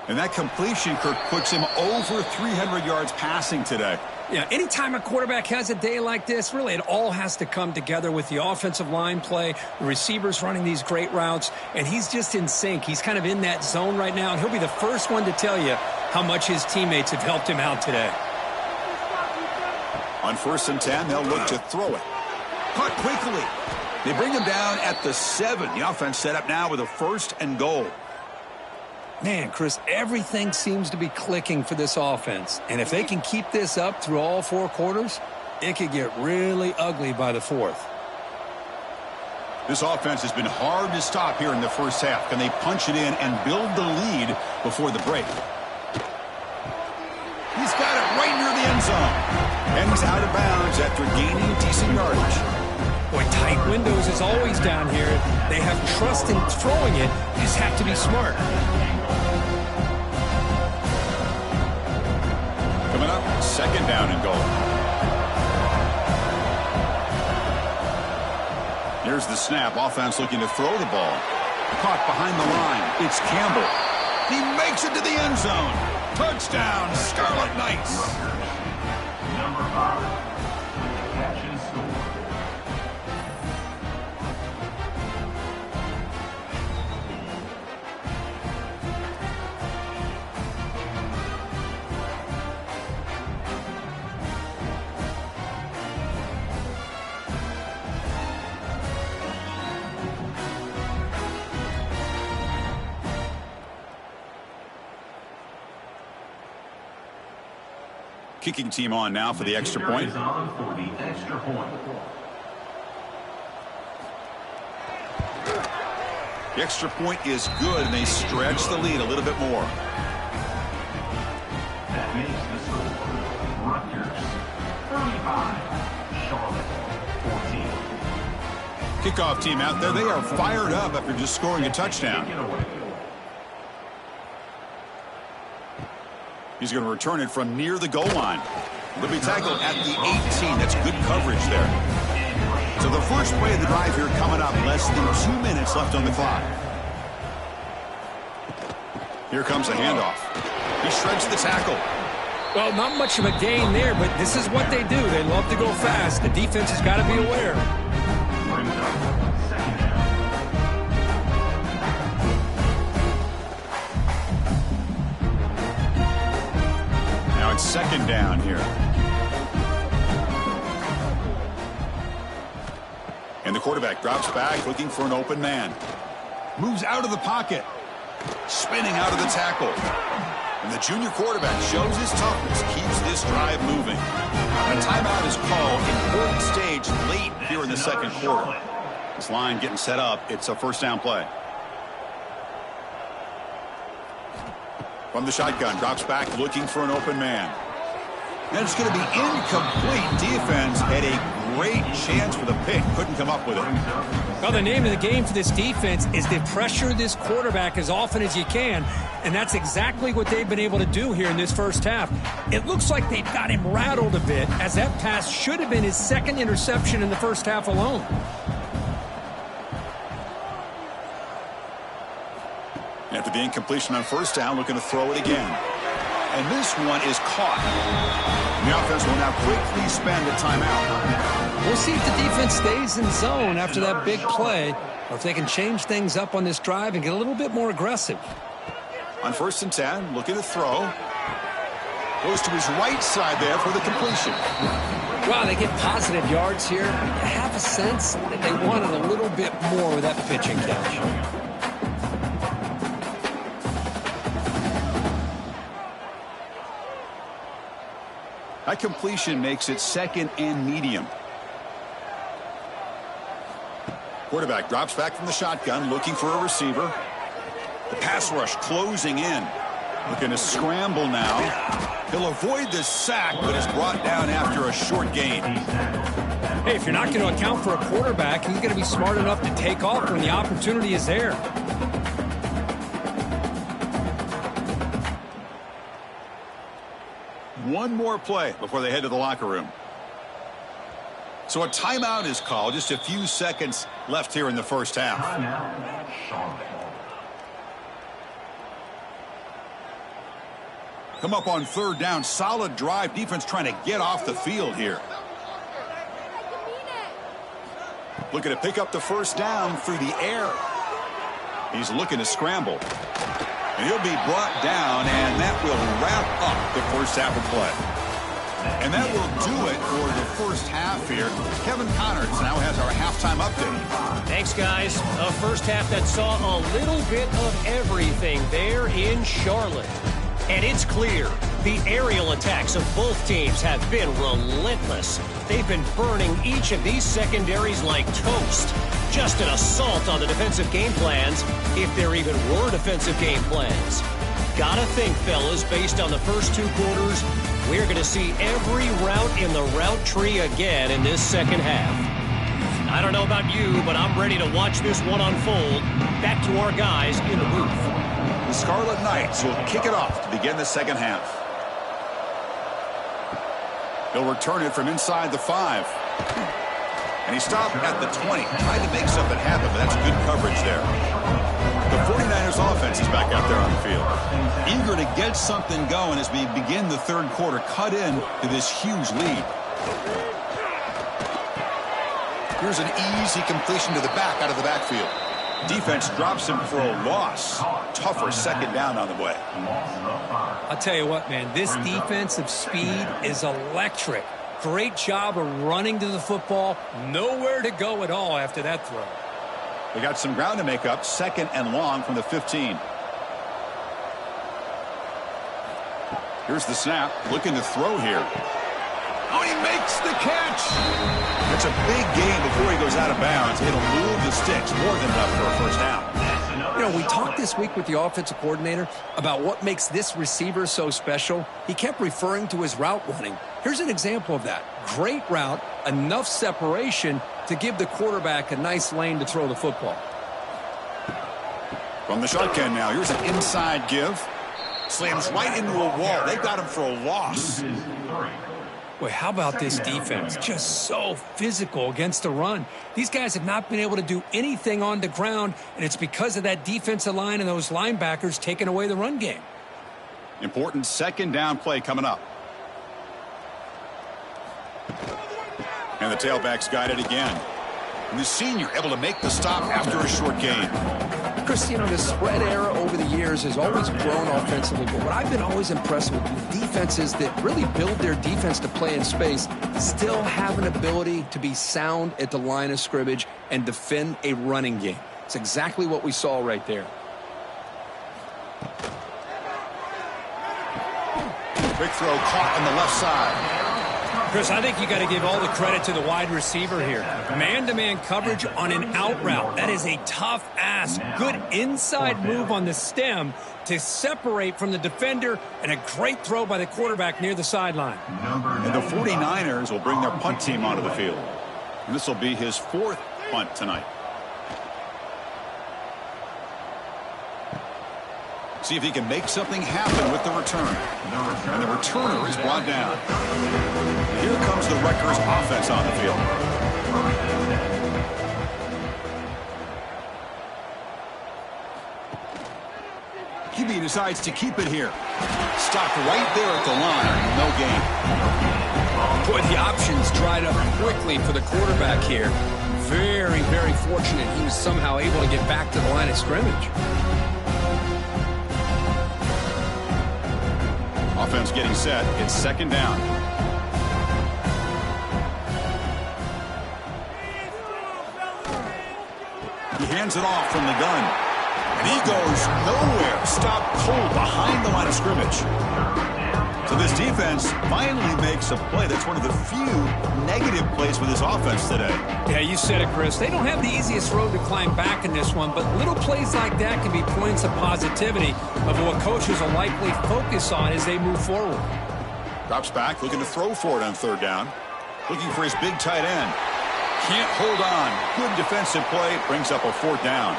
Speaker 1: And that completion, Kirk, puts him over 300 yards passing today.
Speaker 2: Yeah, anytime a quarterback has a day like this, really it all has to come together with the offensive line play, the receivers running these great routes, and he's just in sync. He's kind of in that zone right now, and he'll be the first one to tell you how much his teammates have helped him out today.
Speaker 1: On 1st and 10, they'll look to throw it. Caught quickly. They bring him down at the 7. The offense set up now with a 1st and goal.
Speaker 2: Man, Chris, everything seems to be clicking for this offense. And if they can keep this up through all 4 quarters, it could get really ugly by the 4th.
Speaker 1: This offense has been hard to stop here in the first half. Can they punch it in and build the lead before the break? He's got it right near the end zone. And he's out of bounds after gaining decent yardage.
Speaker 2: Boy, tight windows is always down here. They have trust in throwing it. You just have to be smart.
Speaker 1: Coming up, 2nd down and goal. Here's the snap. Offense looking to throw the ball. Caught behind the line. It's Campbell. He makes it to the end zone. Touchdown, Scarlet Knights.
Speaker 4: Number 5. Catch and score.
Speaker 1: Kicking team on now for the extra point.
Speaker 4: Is on for the extra point.
Speaker 1: The extra point is good, and they stretch the lead a little bit more.
Speaker 4: That makes the score Rutgers 35, Charlotte 14.
Speaker 1: Kickoff team out there. They are fired up after just scoring a touchdown. He's going to return it from near the goal line. They'll be tackled at the 18. That's good coverage there. So the first play of the drive here coming up. Less than 2 minutes left on the clock. Here comes a handoff. He shreds the tackle.
Speaker 2: Well, not much of a gain there, but this is what they do. They love to go fast. The defense has got to be aware.
Speaker 4: Brings up second down.
Speaker 1: Now it's second down here. And the quarterback drops back looking for an open man. Moves out of the pocket. Spinning out of the tackle. And the junior quarterback shows his toughness, keeps this drive moving. A timeout is called. Important stage late here in the second quarter. This line getting set up. It's a first down play. From the shotgun, drops back looking for an open man. And it's going to be incomplete. Defense had a great chance for the pick. Couldn't come up with it.
Speaker 2: Well, the name of the game for this defense is to pressure this quarterback as often as you can, and that's exactly what they've been able to do here in this first half. It looks like they've got him rattled a bit, as that pass should have been his second interception in the first half alone.
Speaker 1: After the incompletion on first down, looking to throw it again. And this one is caught. The offense will now quickly spend a timeout.
Speaker 2: We'll see if the defense stays in zone after that big play, or if they can change things up on this drive and get a little bit more aggressive.
Speaker 1: On 1st and 10, looking to throw. Goes to his right side there for the completion.
Speaker 2: Wow, they get positive yards here. I have a sense that they wanted a little bit more with that pitch and catch.
Speaker 1: That completion makes it second and medium. Quarterback drops back from the shotgun, looking for a receiver. The pass rush closing in. Looking to scramble now. He'll avoid the sack, but is brought down after a short gain.
Speaker 2: Hey, if you're not going to account for a quarterback, he's going to be smart enough to take off when the opportunity is there.
Speaker 1: One more play before they head to the locker room. So a timeout is called. Just a few seconds left here in the first half.
Speaker 4: Timeout, Charlotte.
Speaker 1: Come up on third down. Solid drive. Defense trying to get off the field here. Looking to pick up the first down through the air. He's looking to scramble. And he'll be brought down, and that will wrap up the first half of play. And that will do it for the first half here. Kevin Connors now has our halftime update.
Speaker 5: Thanks, guys. A first half that saw a little bit of everything there in Charlotte. And it's clear the aerial attacks of both teams have been relentless. They've been burning each of these secondaries like toast. Just an assault on the defensive game plans, if there even were defensive game plans. Gotta think, fellas, based on the first two quarters, we're going to see every route in the route tree again in this second half. I don't know about you, but I'm ready to watch this one unfold. Back to our guys in the booth.
Speaker 1: The Scarlet Knights will kick it off to begin the second half. He'll return it from inside the 5. And he stopped at the 20. Tried to make something happen, but that's good coverage there. The 49ers offense is back out there on the field. Eager to get something going as we begin the third quarter. Cut in to this huge lead. Here's an easy completion to the back out of the backfield. Defense drops him for a loss. Tougher second down on the way.
Speaker 2: I'll tell you what, man, this defensive speed is electric. Great job of running to the football. Nowhere to go at all after that throw.
Speaker 1: They got some ground to make up. Second and long from the 15. Here's the snap. Looking to throw here. Oh, he makes the catch. It's a big gain before he goes out of bounds. It'll move the sticks. More than enough for a first down.
Speaker 3: You know, we talked this week with the offensive coordinator about what makes this receiver so special. He kept referring to his route running. Here's an example of that. Great route, enough separation to give the quarterback a nice lane to throw the football.
Speaker 1: From the shotgun now, here's an inside give. Slams right into a wall. They've got him for a loss.
Speaker 2: Boy, how about this defense? Just so physical against the run. These guys have not been able to do anything on the ground, and it's because of that defensive line and those linebackers taking away the run game.
Speaker 1: Important second down play coming up. And the tailback's got it again. And the senior able to make the stop after a short gain.
Speaker 3: Chris, you know, the spread era over the years has always grown offensively, but what I've been always impressed with defenses that really build their defense to play in space still have an ability to be sound at the line of scrimmage and defend a running game. It's exactly what we saw right there.
Speaker 1: Big throw caught on the left side.
Speaker 2: Chris, I think you got to give all the credit to the wide receiver here. Man-to-man coverage on an out route. That is a tough ask. Good inside move on the stem to separate from the defender, and a great throw by the quarterback near the sideline.
Speaker 1: And the 49ers will bring their punt team onto the field. And this will be his fourth punt tonight. See if he can make something happen with the return. And the returner is brought down. Here comes the Rutgers offense on the field. QB decides to keep it here. Stopped right there at the line. No gain.
Speaker 3: Boy, the options dried up quickly for the quarterback here. Very, very fortunate he was somehow able to get back to the line of scrimmage.
Speaker 1: Offense getting set. It's second down. He hands it off from the gun. And he goes nowhere. Stopped cold behind the line of scrimmage. So this defense finally makes a play. That's one of the few negative plays with this offense today.
Speaker 2: Yeah, you said it, Chris. They don't have the easiest road to climb back in this one, but little plays like that can be points of positivity of what coaches will likely focus on as they move forward.
Speaker 1: Drops back, looking to throw for it on third down. Looking for his big tight end. Can't hold on. Good defensive play. Brings up a fourth down.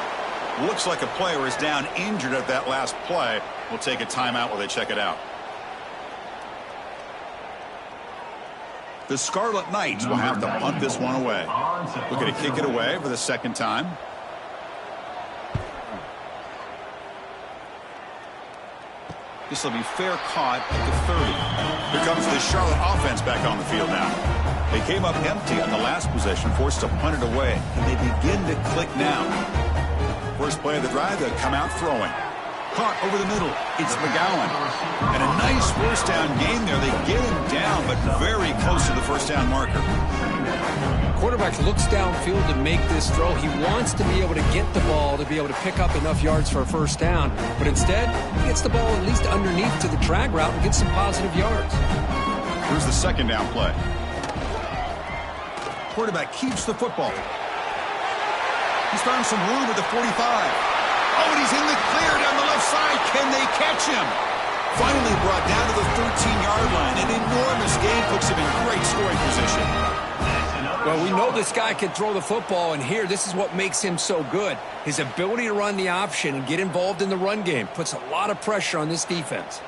Speaker 1: Looks like a player is down injured at that last play. We'll take a timeout while they check it out. The Scarlet Knights will have to punt this one away. Looking to kick it away for the second time. This will be fair caught at the 30. Here comes the Charlotte offense back on the field now. They came up empty on the last possession, forced to punt it away. And they begin to click now. First play of the drive, they come out throwing. Caught over the middle. It's McGowan. And a nice first down gain there. They get him down, but very close to the first down marker.
Speaker 3: Quarterback looks downfield to make this throw. He wants to be able to get the ball to be able to pick up enough yards for a first down. But instead, he gets the ball at least underneath to the drag route and gets some positive yards.
Speaker 1: Here's the second down play. Quarterback keeps the football. He's found some room at the 45. Oh, and he's in the clear down the left side. Can they catch him? Finally brought down to the 13-yard line. An enormous gain puts him in great scoring position.
Speaker 3: Well, we know this guy can throw the football, and here, this is what makes him so good. His ability to run the option and get involved in the run game puts a lot of pressure on this defense.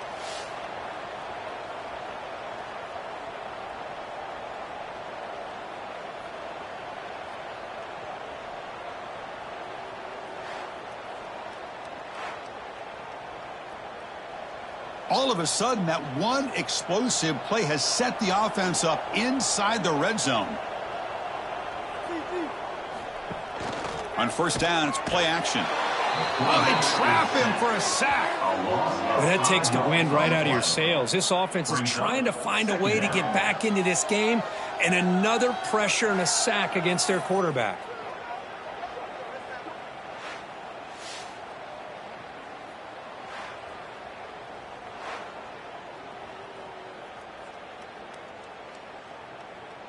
Speaker 1: All of a sudden, that one explosive play has set the offense up inside the red zone. On first down, it's play action. Oh, they trap him for a sack.
Speaker 2: Well, that takes the wind right out of your sails. This offense is trying to find a way to get back into this game, and another pressure and a sack against their quarterback.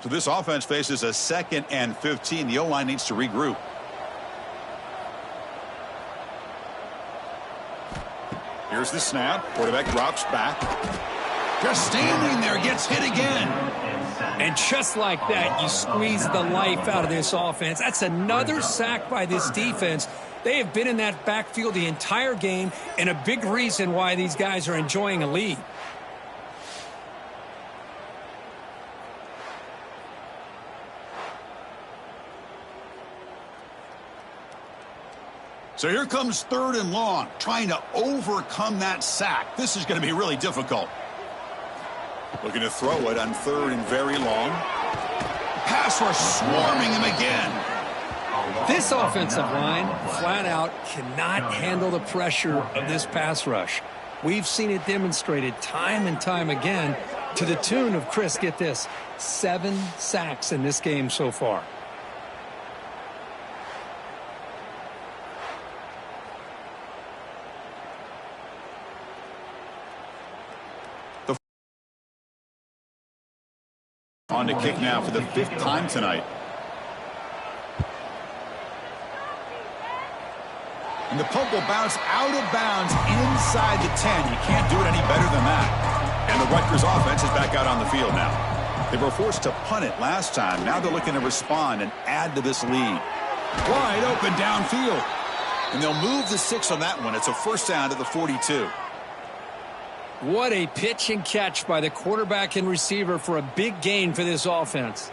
Speaker 1: So this offense faces a 2nd and 15. The O-line needs to regroup. Here's the snap. Quarterback drops back. Just standing there, gets hit again.
Speaker 2: And just like that, you squeeze the life out of this offense. That's another sack by this defense. They have been in that backfield the entire game, and a big reason why these guys are enjoying a lead.
Speaker 1: So here comes 3rd and long, trying to overcome that sack. This is going to be really difficult. Looking to throw it on 3rd and very long. Pass rush swarming him again.
Speaker 2: This offensive line, flat out, cannot handle the pressure of this pass rush. We've seen it demonstrated time and time again to the tune of, Chris, get this, 7 sacks in this game so far.
Speaker 1: On to kick now for the 5th time tonight. And the punt will bounce out of bounds inside the 10. You can't do it any better than that. And the Rutgers offense is back out on the field now. They were forced to punt it last time. Now they're looking to respond and add to this lead. Wide open downfield. And they'll move the 6 on that one. It's a first down to the 42.
Speaker 2: What a pitch and catch by the quarterback and receiver for a big gain for this offense.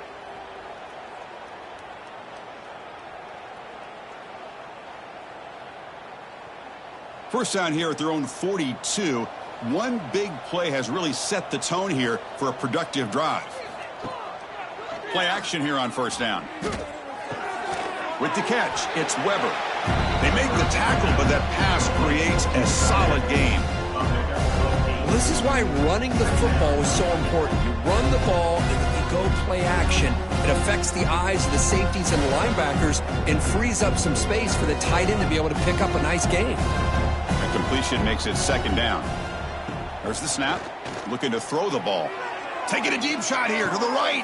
Speaker 1: First down here at their own 42. One big play has really set the tone here for a productive drive. Play action here on first down. With the catch, it's Weber. They make the tackle, but that pass creates a solid game.
Speaker 2: This is why running the football is so important. You run the ball and then you go play action. It affects the eyes of the safeties and the linebackers and frees up some space for the tight end to be able to pick up a nice gain.
Speaker 1: A completion makes it 2nd down. There's the snap. Looking to throw the ball. Taking a deep shot here to the right.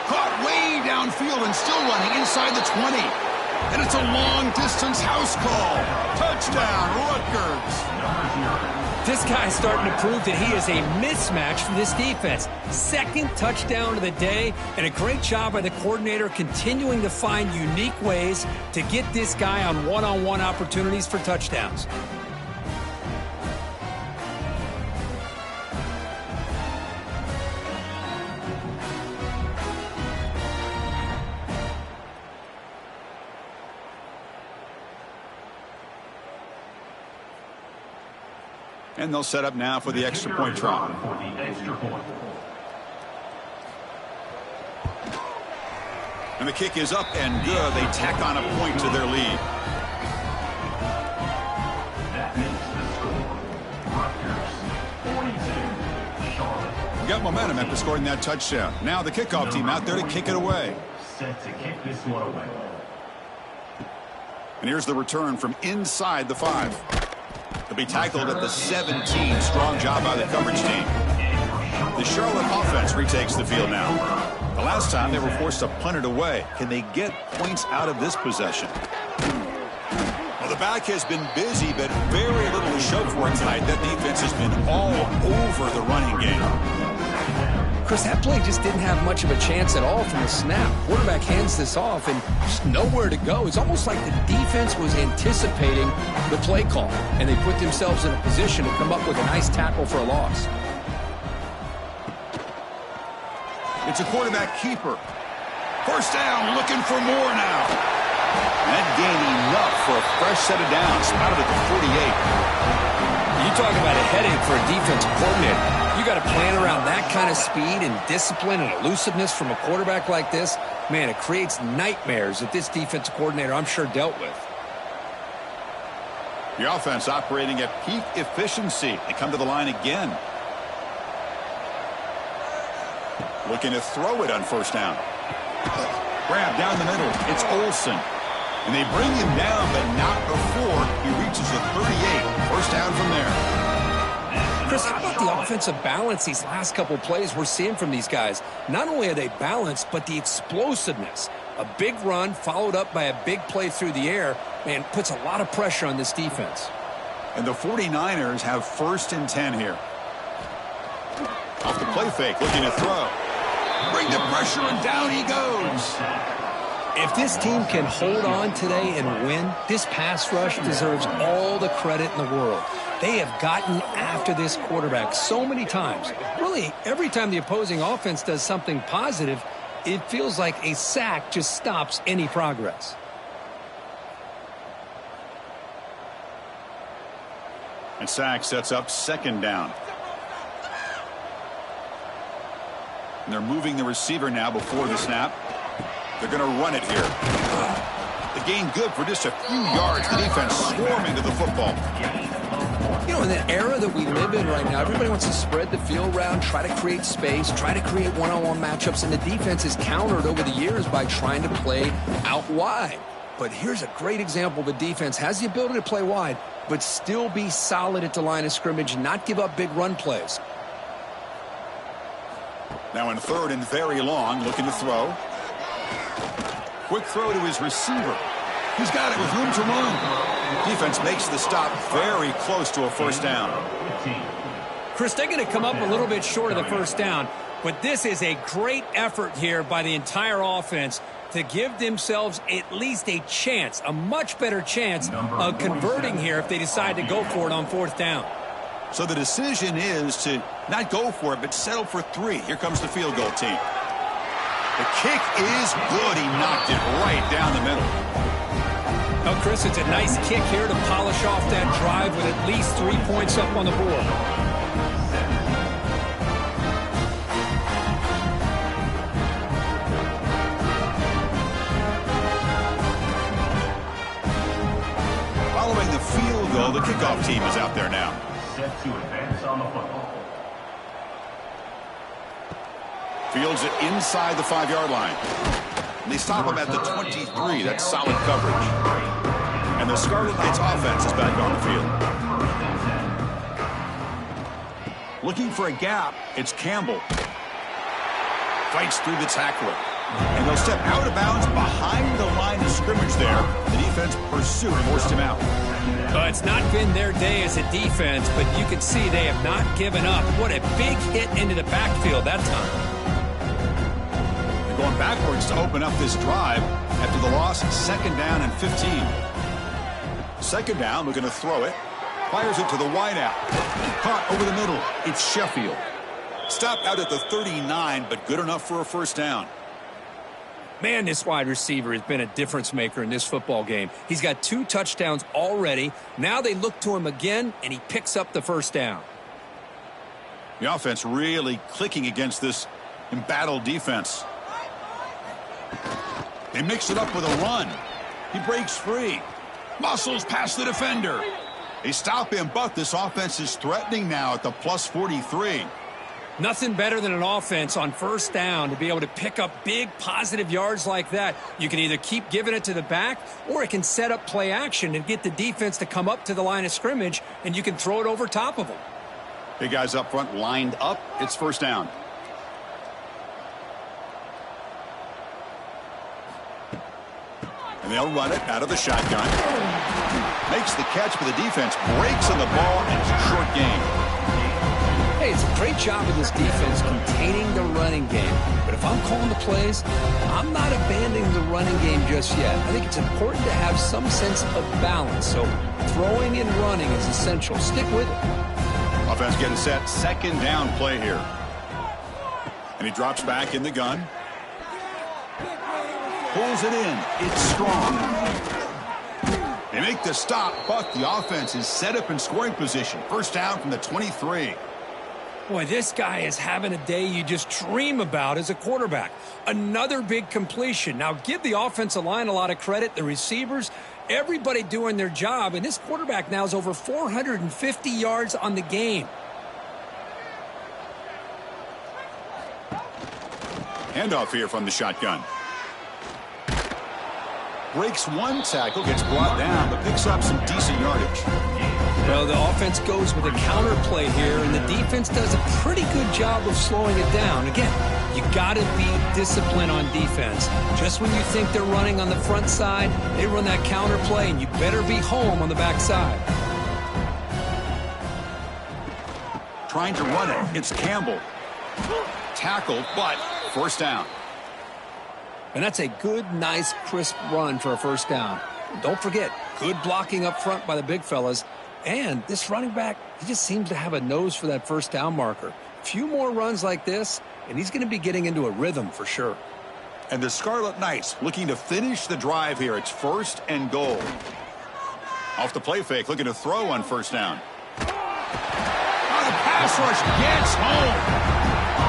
Speaker 1: Caught way downfield and still running inside the 20. And it's a long-distance house call. Touchdown, Rutgers.
Speaker 2: This guy's starting to prove that he is a mismatch for this defense. 2nd touchdown of the day, and a great job by the coordinator continuing to find unique ways to get this guy on one-on-one opportunities for touchdowns.
Speaker 1: And they'll set up now for the extra point try. And the kick is up and good. They tack on a point to their lead.
Speaker 4: That makes the score. Rutgers 42, Charlotte.
Speaker 1: Got momentum after scoring that touchdown. Now the kickoff team out there to kick it away.
Speaker 4: Set to kick this one away.
Speaker 1: And here's the return from inside the 5. They'll be tackled at the 17. Strong job by the coverage team. The Charlotte offense retakes the field now. The last time they were forced to punt it away. Can they get points out of this possession? Well, the back has been busy, but very little to show for it tonight. That defense has been all over the running game.
Speaker 2: Chris, that play just didn't have much of a chance at all from the snap. Quarterback hands this off and just nowhere to go. It's almost like the defense was anticipating the play call, and they put themselves in a position to come up with a nice tackle for a loss.
Speaker 1: It's a quarterback keeper. First down, looking for more now. That gain enough for a fresh set of downs. Spotted at the 48.
Speaker 2: You talk about a headache for a defensive coordinator. You got to plan around that kind of speed and discipline and elusiveness from a quarterback like this. Man, it creates nightmares that this defensive coordinator, I'm sure, dealt with.
Speaker 1: The offense operating at peak efficiency. They come to the line again. Looking to throw it on first down. Grab down the middle. It's Olsen. And they bring him down, but not before he reaches the 38. First down from there.
Speaker 2: Chris, how about the offensive balance these last couple plays we're seeing from these guys? Not only are they balanced, but the explosiveness. A big run followed up by a big play through the air, man, puts a lot of pressure on this defense.
Speaker 1: And the 49ers have 1st and 10 here. Off the play fake, looking to throw. Bring the pressure, and down he goes.
Speaker 2: If this team can hold on today and win, this pass rush deserves all the credit in the world. They have gotten after this quarterback so many times. Really, every time the opposing offense does something positive, it feels like a sack just stops any progress.
Speaker 1: And sack sets up 2nd down. And they're moving the receiver now before the snap. They're going to run it here. The gain good for just a few yards. The defense swarming to the football.
Speaker 2: You know, in the era that we live in right now, everybody wants to spread the field around, try to create space, try to create one-on-one matchups, and the defense is countered over the years by trying to play out wide. But here's a great example. The defense has the ability to play wide, but still be solid at the line of scrimmage, not give up big run plays.
Speaker 1: Now in 3rd and very long, looking to throw. Quick throw to his receiver. He's got it with room to run. Defense makes the stop very close to a 1st down.
Speaker 2: Chris, they're going to come up a little bit short of the 1st down, but this is a great effort here by the entire offense to give themselves at least a chance, a much better chance of converting here if they decide to go for it on 4th down.
Speaker 1: So the decision is to not go for it, but settle for 3. Here comes the field goal team. The kick is good. He knocked it right down the middle.
Speaker 2: Oh, Chris, it's a nice kick here to polish off that drive with at least 3 points up on the board.
Speaker 1: Following the field goal, the kickoff team is out there now.
Speaker 4: Set to advance on the football.
Speaker 1: Fields it inside the 5-yard line. And they stop him at the 23. That's solid coverage. And the Scarlet Knights offense is back on the field. Looking for a gap, it's Campbell. Fights through the tackler. And they'll step out of bounds behind the line of scrimmage there. The defense pursued and forced him out.
Speaker 2: It's not been their day as a defense, but you can see they have not given up. What a big hit into the backfield that time.
Speaker 1: They're going backwards to open up this drive after the loss. 2nd down and 15. 2nd down, looking to throw it. Fires it to the wideout. Caught over the middle. It's Sheffield. Stopped out at the 39, but good enough for a 1st down.
Speaker 2: Man, this wide receiver has been a difference maker in this football game. He's got 2 touchdowns already. Now they look to him again, and he picks up the 1st down.
Speaker 1: The offense really clicking against this embattled defense. They mix it up with a run. He breaks free. Muscles past the defender. They stop him, but this offense is threatening now at the plus 43.
Speaker 2: Nothing better than an offense on 1st down to be able to pick up big positive yards like that. You can either keep giving it to the back, or it can set up play action and get the defense to come up to the line of scrimmage, and you can throw it over top of them.
Speaker 1: Big guys up front lined up. It's 1st down. And they'll run it out of the shotgun. Makes the catch, but the defense breaks on the ball, and it's a short game.
Speaker 2: Hey, it's a great job of this defense containing the running game. But if I'm calling the plays, I'm not abandoning the running game just yet. I think it's important to have some sense of balance. So throwing and running is essential. Stick with it.
Speaker 1: Offense getting set. 2nd down play here. And he drops back in the gun. Pulls it in. It's strong. They make the stop, but the offense is set up in scoring position. 1st down from the 23.
Speaker 2: Boy, this guy is having a day you just dream about as a quarterback. Another big completion. Now, give the offensive line a lot of credit, the receivers, everybody doing their job, and this quarterback now is over 450 yards on the game.
Speaker 1: Handoff here from the shotgun. Breaks 1 tackle, gets brought down, but picks up some decent yardage.
Speaker 2: Well, the offense goes with a counter play here, and the defense does a pretty good job of slowing it down. Again, you got to be disciplined on defense. Just when you think they're running on the front side, they run that counter play, and you better be home on the back side.
Speaker 1: Trying to run it. It's Campbell. Tackled, but first down.
Speaker 3: And that's a good, nice, crisp run for a first down. Don't forget, good blocking up front by the big fellas. And this running back, he just seems to have a nose for that first down marker. A few more runs like this, and he's going to be getting into a rhythm for sure.
Speaker 1: And the Scarlet Knights looking to finish the drive here. It's first and goal. Off the play fake, looking to throw on first down. Oh, the pass rush gets home.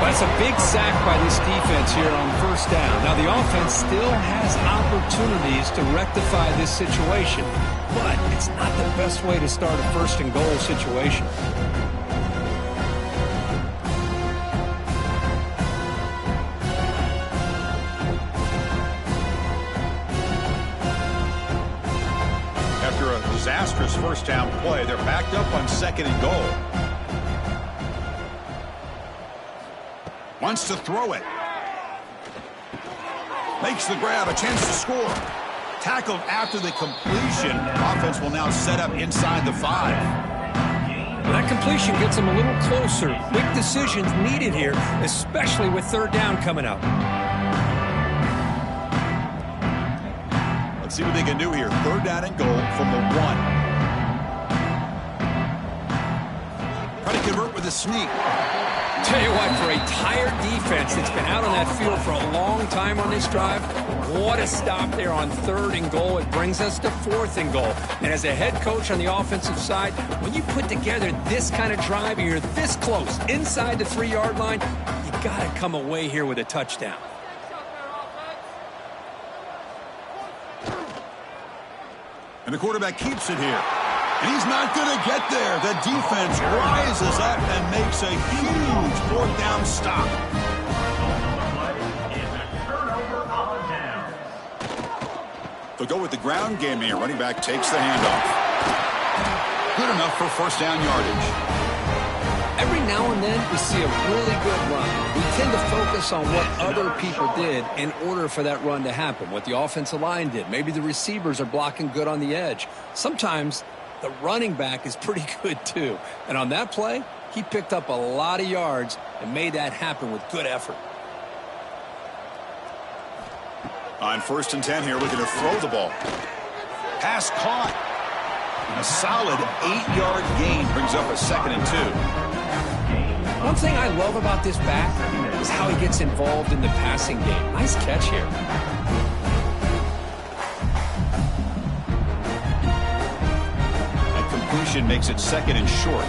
Speaker 3: That's a big sack by this defense here on first down. Now, the offense still has opportunities to rectify this situation, but it's not the best way to start a first and goal situation.
Speaker 1: After a disastrous first down play, they're backed up on second and goal. Wants to throw it. Makes the grab, a chance to score. Tackled after the completion. Offense will now set up inside the 5.
Speaker 2: Well, that completion gets them a little closer. Quick decisions needed here, especially with third down coming up.
Speaker 1: Let's see what they can do here. Third down and goal from the 1. Try to convert with a sneak.
Speaker 2: Tell you what, for a tired defense that's been out on that field for a long time on this drive, what a stop there on third and goal. It brings us to fourth and goal. And as a head coach on the offensive side, when you put together this kind of drive and you're this close inside the 3-yard line, you got to come away here with a touchdown.
Speaker 1: And the quarterback keeps it here. And he's not going to get there. The defense rises up and makes a huge fourth down stop. They'll go with the ground game here. Running back takes the handoff. Good enough for first down yardage.
Speaker 3: Every now and then we see a really good run. We tend to focus on what other people did in order for that run to happen, what the offensive line did. Maybe the receivers are blocking good on the edge. Sometimes the running back is pretty good too. And on that play, he picked up a lot of yards and made that happen with good effort.
Speaker 1: On first and 10 here, looking to throw the ball. Pass caught. A solid 8-yard gain brings up a second and 2.
Speaker 3: One thing I love about this back is how he gets involved in the passing game. Nice catch here.
Speaker 1: Completion makes it second and short.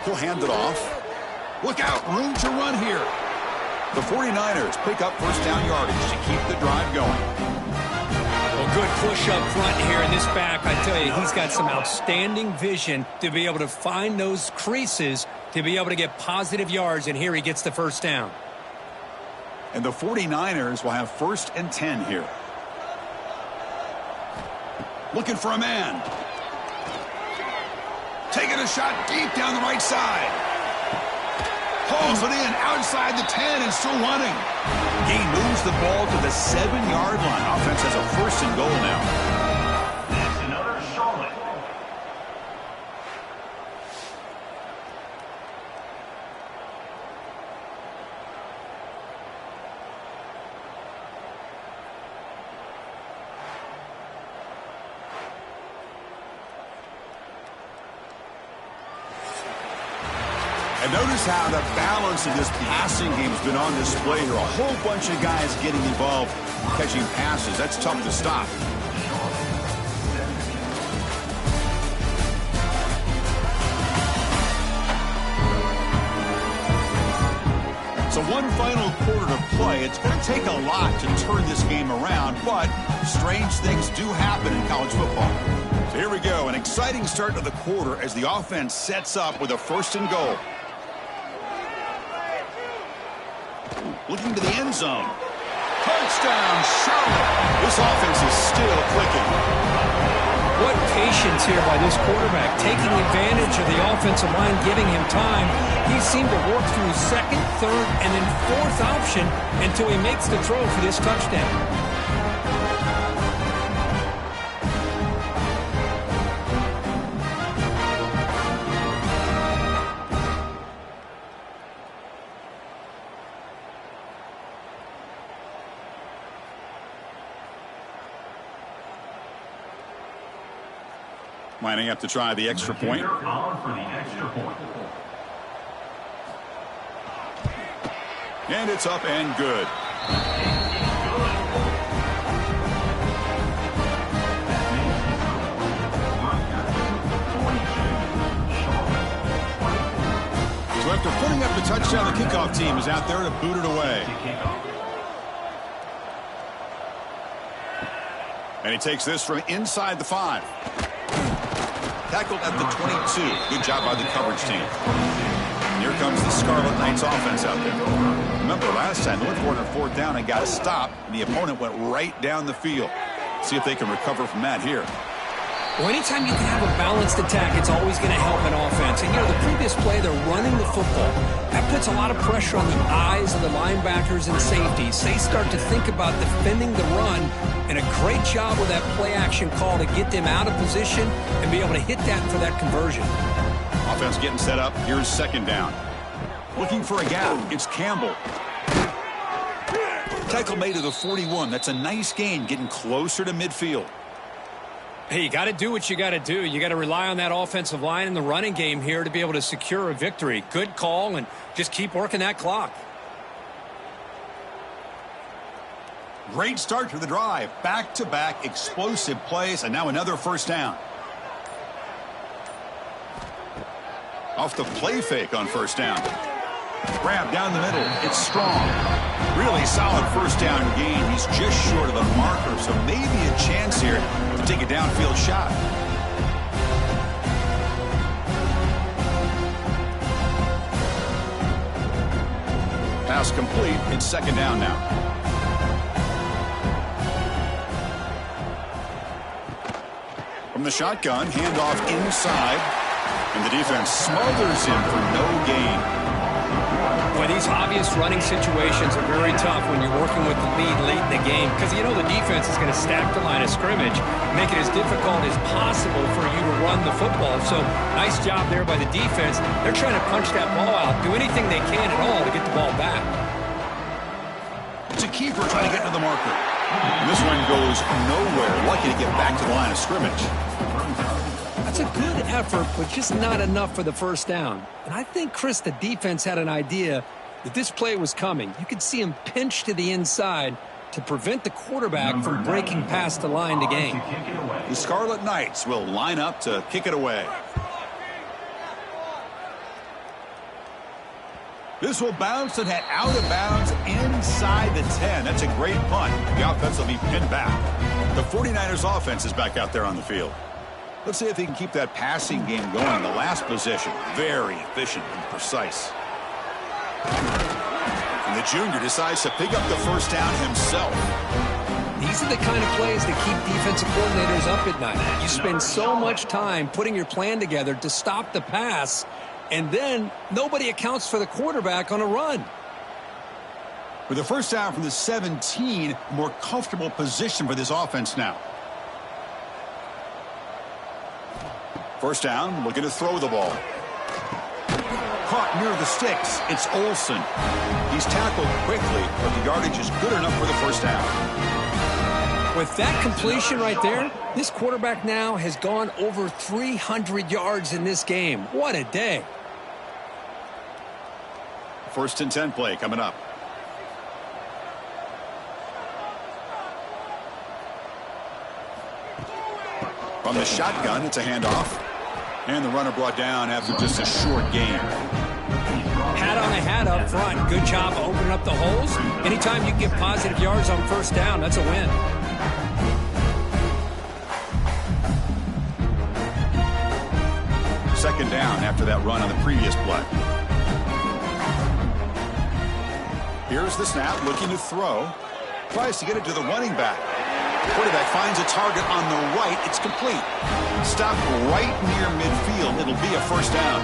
Speaker 1: He'll hand it off. Look out, room to run here. The 49ers pick up first down yardage to keep the drive going.
Speaker 2: Well, good push up front here in this back. I tell you, he's got some outstanding vision to be able to find those creases, to be able to get positive yards, and here he gets the first down.
Speaker 1: And the 49ers will have first and 10 here. Looking for a man. Taking a shot deep down the right side. Pulls it in outside the 10 and still running. He moves the ball to the 7-yard line. Offense has a first and goal now.
Speaker 4: That's another Charlotte.
Speaker 1: And notice how the balance of this passing game has been on display here. A whole bunch of guys getting involved catching passes. That's tough to stop. So one final quarter to play. It's going to take a lot to turn this game around, but strange things do happen in college football. So here we go, an exciting start to the quarter as the offense sets up with a first and goal. Looking to the end zone. Touchdown, Charlotte. This offense is still clicking.
Speaker 2: What patience here by this quarterback, taking advantage of the offensive line, giving him time. He seemed to work through second, third, and then fourth option until he makes the throw for this touchdown.
Speaker 1: Lining up to try the extra point.
Speaker 4: On for the extra point.
Speaker 1: And it's up and good. So after putting up the touchdown, the kickoff team is out there to boot it away. And he takes this from inside the 5. Tackled at the 22. Good job by the coverage team. Here comes the Scarlet Knights offense out there. Remember last time, North Florida 4th down and got a stop, and the opponent went right down the field. See if they can recover from that here.
Speaker 2: Well, anytime you can have a balanced attack, it's always going to help an offense. And, the previous play, they're running the football. That puts a lot of pressure on the eyes of the linebackers and safeties. They start to think about defending the run, and a great job with that play-action call to get them out of position and be able to hit that for that conversion.
Speaker 1: Offense getting set up. Here's 2nd down. Looking for a gap. It's Campbell. Tackle made to the 41. That's a nice gain, getting closer to midfield.
Speaker 2: Hey, you got to do what you got to do. You got to rely on that offensive line in the running game here to be able to secure a victory. Good call, and just keep working that clock.
Speaker 1: Great start to the drive. Back-to-back explosive plays, and now another 1st down. Off the play fake on 1st down. Grab down the middle. It's strong. Really solid 1st down gain. He's just short of the marker, so maybe a chance here to take a downfield shot. Pass complete. It's 2nd down now. From the shotgun, handoff inside, and the defense smothers him for no gain.
Speaker 2: Boy, these obvious running situations are very tough when you're working with the lead late in the game because, the defense is going to stack the line of scrimmage, make it as difficult as possible for you to run the football. So, nice job there by the defense. They're trying to punch that ball out, do anything they can at all to get the ball back.
Speaker 1: It's a keeper trying to get to the marker. And this one goes nowhere. Lucky to get back to the line of scrimmage.
Speaker 2: That's a good effort, but just not enough for the 1st down. And I think, Chris, the defense had an idea that this play was coming. You could see him pinch to the inside to prevent the quarterback from breaking past the line to gain.
Speaker 1: The Scarlet Knights will line up to kick it away. This will bounce and head out of bounds inside the 10. That's a great punt. The offense will be pinned back. The 49ers offense is back out there on the field. Let's see if he can keep that passing game going in the last possession. Very efficient and precise. And the junior decides to pick up the 1st down himself.
Speaker 2: These are the kind of plays that keep defensive coordinators up at night. You spend so much time putting your plan together to stop the pass, and then nobody accounts for the quarterback on a run.
Speaker 1: With the 1st down from the 17, more comfortable position for this offense now. 1st down, looking to throw the ball. Caught near the sticks. It's Olsen. He's tackled quickly, but the yardage is good enough for the 1st down.
Speaker 2: With that completion right there, this quarterback now has gone over 300 yards in this game. What a day.
Speaker 1: 1st and 10 play coming up. From the shotgun, it's a handoff. And the runner brought down after just a short gain.
Speaker 2: Hat on a hat up front. Good job of opening up the holes. Anytime you can get positive yards on 1st down, that's a win.
Speaker 1: Second down after that run on the previous play. Here's the snap, looking to throw. Tries to get it to the running back. Quarterback finds a target on the right. It's complete. Stopped right near midfield. It'll be a 1st down.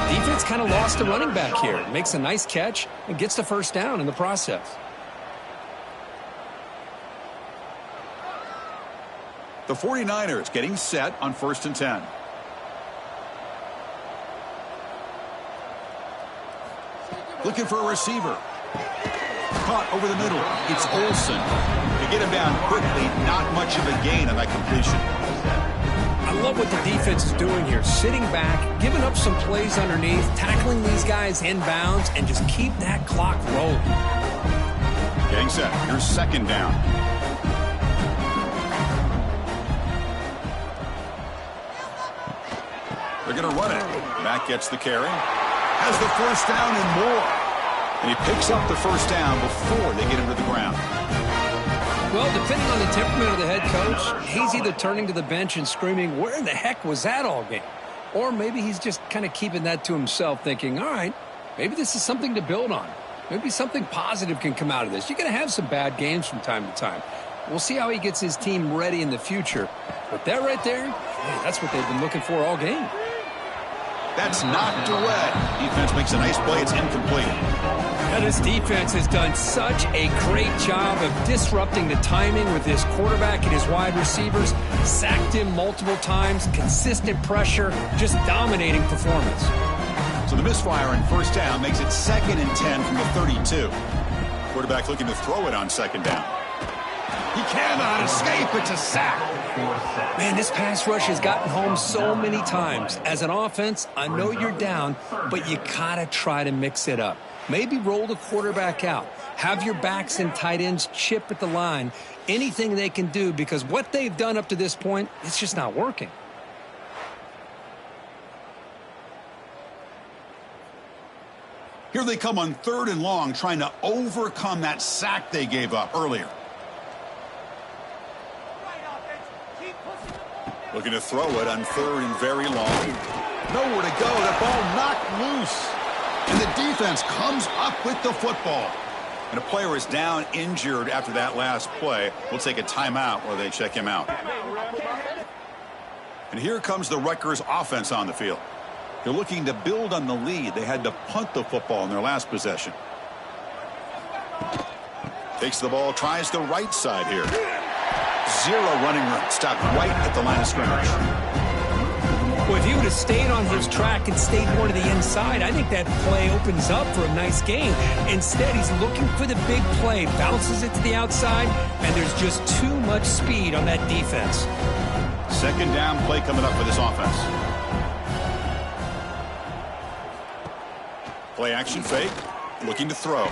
Speaker 2: Defense kind of lost the running back here. Makes a nice catch and gets the 1st down in the process.
Speaker 1: The 49ers getting set on 1st and 10. Looking for a receiver. Caught over the middle. It's Olsen. To get him down quickly, not much of a gain on that completion.
Speaker 2: I love what the defense is doing here. Sitting back, giving up some plays underneath, tackling these guys inbounds, and just keep that clock rolling.
Speaker 1: Getting set. Here's second down. They're going to run it. Matt gets the carry. Has the first down and more. And he picks up the first down before they get him to the ground.
Speaker 2: Well, depending on the temperament of the head coach, he's either turning to the bench and screaming, where in the heck was that all game? Or maybe he's just kind of keeping that to himself, thinking, all right, maybe this is something to build on. Maybe something positive can come out of this. You're going to have some bad games from time to time. We'll see how he gets his team ready in the future. But that right there, man, that's what they've been looking for all game.
Speaker 1: That's knocked away. Defense makes a nice play. It's incomplete.
Speaker 2: Now, this defense has done such a great job of disrupting the timing with his quarterback and his wide receivers. Sacked him multiple times, consistent pressure, just dominating performance.
Speaker 1: So the misfire on first down makes it 2nd and 10 from the 32. Quarterback looking to throw it on second down. He cannot escape. It's a sack.
Speaker 2: Man, this pass rush has gotten home so many times. As an offense, I know you're down, but you gotta try to mix it up. Maybe roll the quarterback out. Have your backs and tight ends chip at the line. Anything they can do, because what they've done up to this point, it's just not working.
Speaker 1: Here they come on 3rd and long, trying to overcome that sack they gave up earlier. Looking to throw it on 3rd and very long. Nowhere to go. That ball knocked loose. And the defense comes up with the football. And a player is down injured after that last play. We'll take a timeout while they check him out. And here comes the Rutgers offense on the field. They're looking to build on the lead. They had to punt the football in their last possession. Takes the ball, tries the right side here. 0 running room. Stopped right at the line of scrimmage.
Speaker 2: Well, if he would have stayed on his track and stayed more to the inside, I think that play opens up for a nice game. Instead, he's looking for the big play, bounces it to the outside, and there's just too much speed on that defense.
Speaker 1: Second down play coming up for this offense. Play action fake. Looking to throw.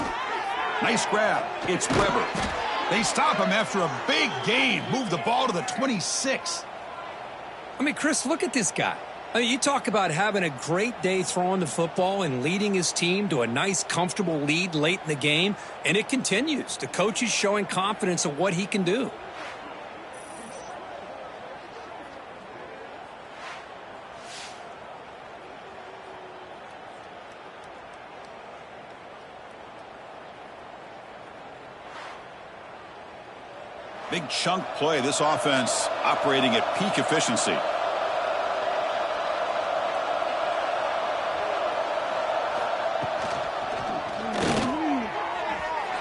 Speaker 1: Nice grab. It's Weber. They stop him after a big gain. Move the ball to the 26.
Speaker 2: I mean, Chris, look at this guy. I mean, you talk about having a great day throwing the football and leading his team to a nice, comfortable lead late in the game, and it continues. The coach is showing confidence of what he can do.
Speaker 1: Big chunk play. This offense operating at peak efficiency.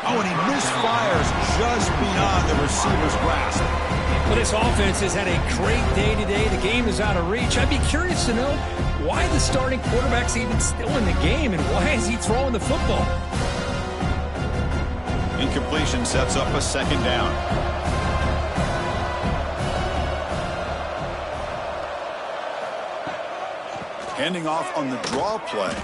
Speaker 1: Oh, and he misfires just beyond the receiver's grasp.
Speaker 2: Well, this offense has had a great day today. The game is out of reach. I'd be curious to know why the starting quarterback's even still in the game and why is he throwing the football?
Speaker 1: Incompletion sets up a second down. Handing off on the draw play.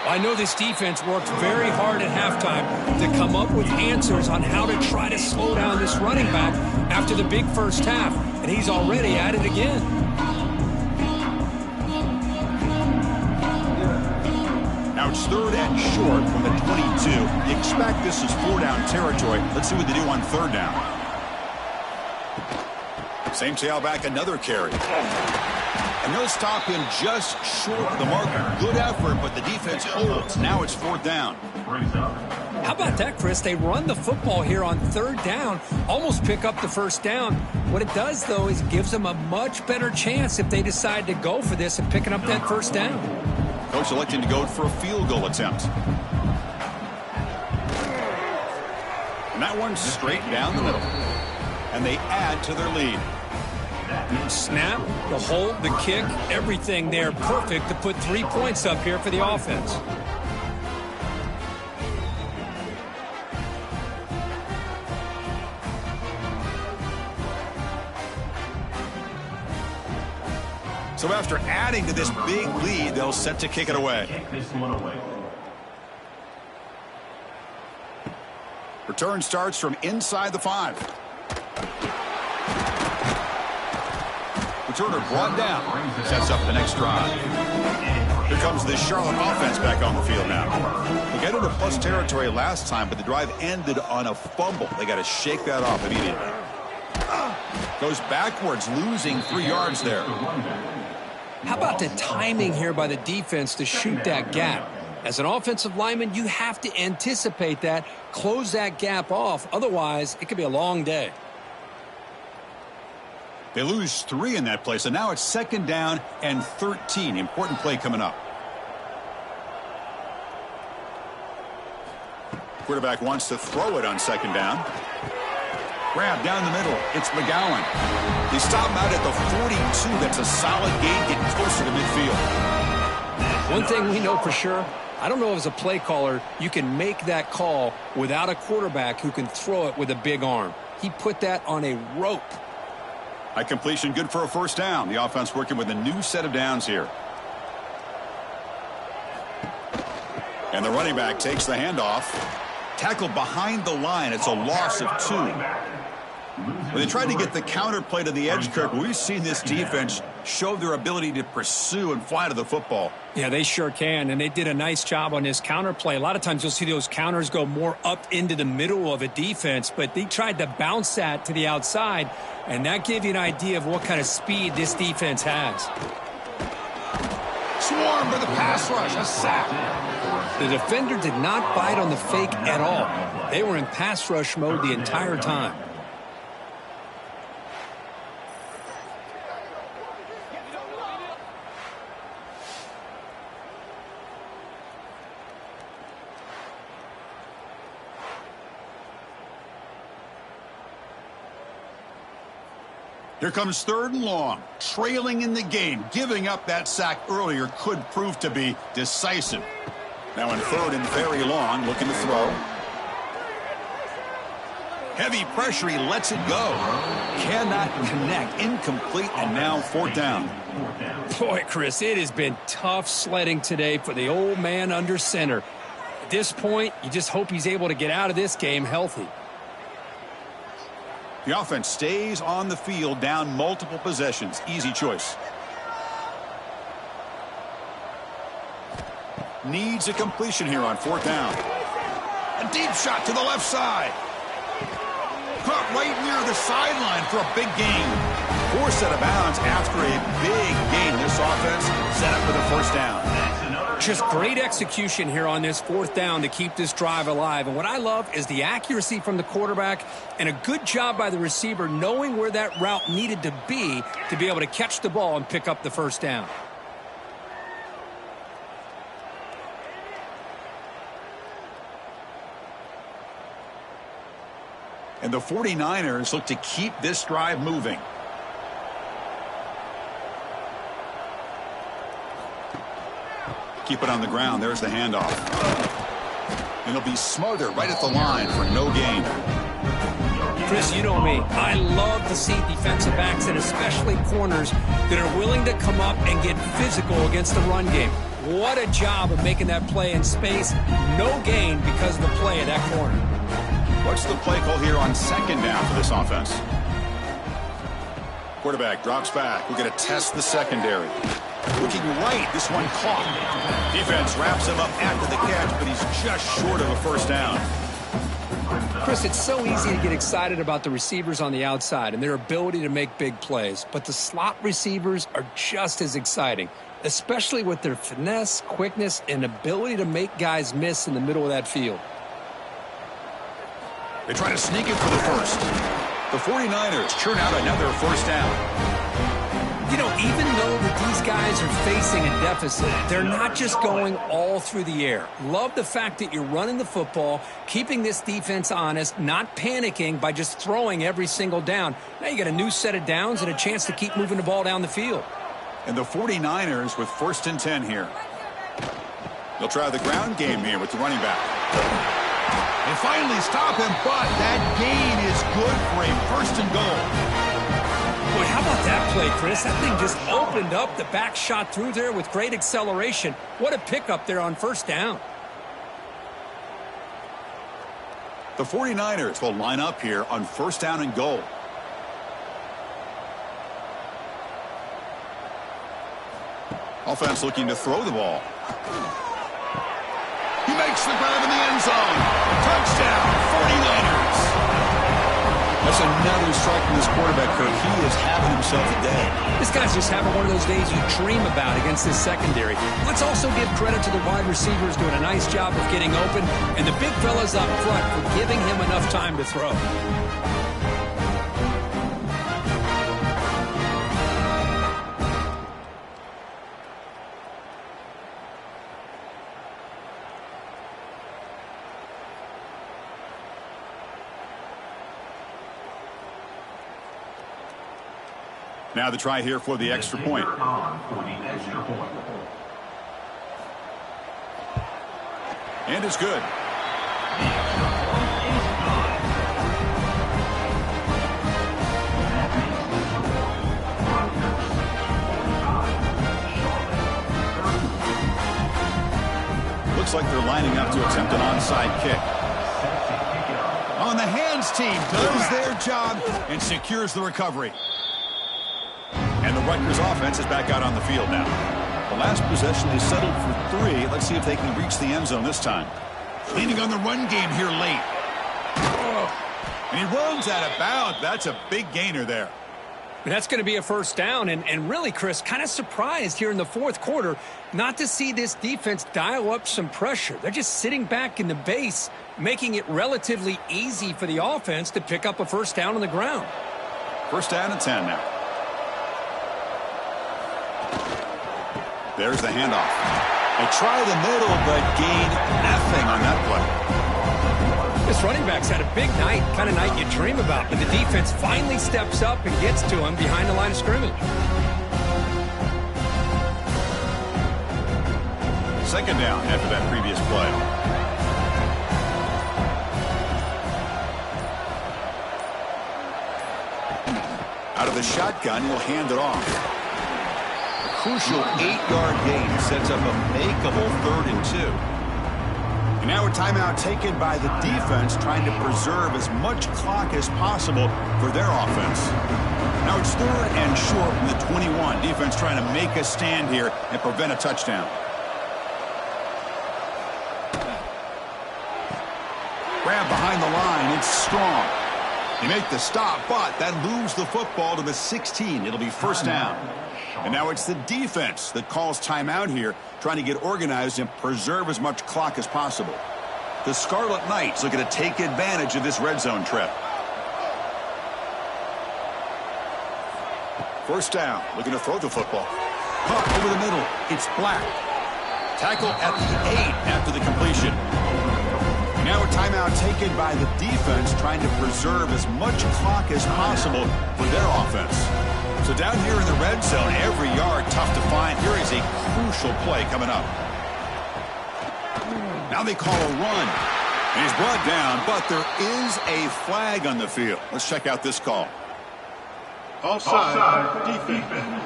Speaker 2: I know this defense worked very hard at halftime to come up with answers on how to try to slow down this running back after the big first half, and he's already at it again.
Speaker 1: Now it's 3rd and short from the 22. You expect this is 4-down territory. Let's see what they do on 3rd down. Same tailback, another carry. And they'll stop him just short of the marker. Good effort, but the defense holds. Now it's 4th down.
Speaker 2: How about that, Chris? They run the football here on 3rd down, almost pick up the first down. What it does, though, is gives them a much better chance if they decide to go for this and picking up that first down.
Speaker 1: Coach electing to go for a field goal attempt. And that one's straight down the middle. And they add to their lead.
Speaker 2: Snap, the hold, the kick, everything there perfect to put 3 points up here for the offense.
Speaker 1: So after adding to this big lead, they'll set to kick it away.
Speaker 4: Kick this one away.
Speaker 1: Return starts from inside the 5. Returner brought down. Sets up the next drive. Here comes the Charlotte offense back on the field now. We'll get into plus territory last time, but the drive ended on a fumble. They got to shake that off immediately. Goes backwards, losing 3 yards there.
Speaker 3: How about the timing here by the defense to shoot that gap? As an offensive lineman, you have to anticipate that, close that gap off. Otherwise, it could be a long day.
Speaker 1: They lose 3 in that play, so now it's 2nd down and 13. Important play coming up. Quarterback wants to throw it on 2nd down. Grab down the middle. It's McGowan. They stop him out at the 42. That's a solid gain, getting closer to midfield.
Speaker 3: One thing we know for sure, I don't know if as a play caller you can make that call without a quarterback who can throw it with a big arm. He put that on a rope.
Speaker 1: High completion, good for a 1st down. The offense working with a new set of downs here. And the running back takes the handoff. Tackled behind the line. It's a loss of 2. When they tried to get the counter play to the edge, Kirk, we've seen this defense show their ability to pursue and fly to the football.
Speaker 2: Yeah, they sure can, and they did a nice job on this counter play. A lot of times you'll see those counters go more up into the middle of a defense, but they tried to bounce that to the outside, and that gave you an idea of what kind of speed this defense has.
Speaker 1: Swarm for the pass rush, a sack.
Speaker 3: The defender did not bite on the fake at all. They were in pass rush mode the entire time.
Speaker 1: Here comes 3rd and long, trailing in the game. Giving up that sack earlier could prove to be decisive. Now in 3rd and very long, looking to throw. Heavy pressure, he lets it go. Cannot connect, incomplete, and now 4th down.
Speaker 3: Boy, Chris, it has been tough sledding today for the old man under center. At this point, you just hope he's able to get out of this game healthy.
Speaker 1: The offense stays on the field, down multiple possessions. Easy choice. Needs a completion here on 4th down. A deep shot to the left side. Caught right near the sideline for a big gain. 4 set of bounds after a big gain. This offense set up for the 1st down.
Speaker 2: Just great execution here on this 4th down to keep this drive alive. And what I love is the accuracy from the quarterback and a good job by the receiver knowing where that route needed to be able to catch the ball and pick up the 1st down.
Speaker 1: And the 49ers look to keep this drive moving. Keep it on the ground. There's the handoff. And it'll be Smothered right at the line for no gain.
Speaker 2: Chris, you know me. I love to see defensive backs and especially corners that are willing to come up and get physical against the run game. What a job of making that play in space. No gain because of the play of that corner.
Speaker 1: What's the play call here on 2nd down for this offense? Quarterback drops back. We're going to test the secondary. Looking right, this one caught. Defense wraps him up after the catch, but he's just short of a 1st down.
Speaker 3: Chris, it's so easy to get excited about the receivers on the outside and their ability to make big plays, but the slot receivers are just as exciting, especially with their finesse, quickness, and ability to make guys miss in the middle of that field.
Speaker 1: They try to sneak it for the 1st. The 49ers churn out another 1st down.
Speaker 2: You know, even though that these guys are facing a deficit, they're not just going all through the air. Love the fact that you're running the football, keeping this defense honest, not panicking by just throwing every single down. Now you got a new set of downs and a chance to keep moving the ball down the field.
Speaker 1: And the 49ers with 1st and 10 here. They'll try the ground game here with the running back. They finally stop him, but that gain is good for a 1st and goal.
Speaker 2: Boy, how about that play, Chris? That thing just opened up. The back shot through there with great acceleration. What a pickup there on first down.
Speaker 1: The 49ers will line up here on first down and goal. Offense looking to throw the ball. He makes the grab in the end zone. Touchdown, 49ers. That's another strike from this quarterback, Kirk. He is having himself a day.
Speaker 2: This guy's just having one of those days you dream about against this secondary. Let's also give credit to the wide receivers doing a nice job of getting open, and the big fellas up front for giving him enough time to throw.
Speaker 1: Now the try here for the extra point. And it's good. Looks like they're lining up to attempt an onside kick. On the hands team does their job and secures the recovery. And the Rutgers offense is back out on the field now. The last possession they settled for 3. Let's see if they can reach the end zone this time. Leaning on the run game here late. And he runs out of bounds. That's a big gainer there.
Speaker 2: That's going to be a first down. And really, Chris, kind of surprised here in the fourth quarter not to see this defense dial up some pressure. They're just sitting back in the base, making it relatively easy for the offense to pick up a first down on the ground.
Speaker 1: First down and 10 now. There's the handoff. They try the middle, but gain nothing on that play.
Speaker 2: This running back's had a big night, kind of night you dream about, but the defense finally steps up and gets to him behind the line of scrimmage.
Speaker 1: Second down after that previous play. Out of the shotgun, he'll hand it off. Crucial 8-yard gain sets up a makeable 3rd and 2. And now a timeout taken by the defense trying to preserve as much clock as possible for their offense. Now it's 3rd and short from the 21. Defense trying to make a stand here and prevent a touchdown. Grab behind the line. It's strong. They make the stop, but that moves the football to the 16. It'll be first down. And now it's the defense that calls timeout here, trying to get organized and preserve as much clock as possible. The Scarlet Knights looking to take advantage of this red zone trip. First down, looking to throw the football. Caught over the middle. It's Black. Tackle at the 8 after the completion. Now a timeout taken by the defense, trying to preserve as much clock as possible for their offense. So down here in the red zone, every yard tough to find. Here is a crucial play coming up. Now they call a run. And he's brought down, but there is a flag on the field. Let's check out this call.
Speaker 4: Offside, defense.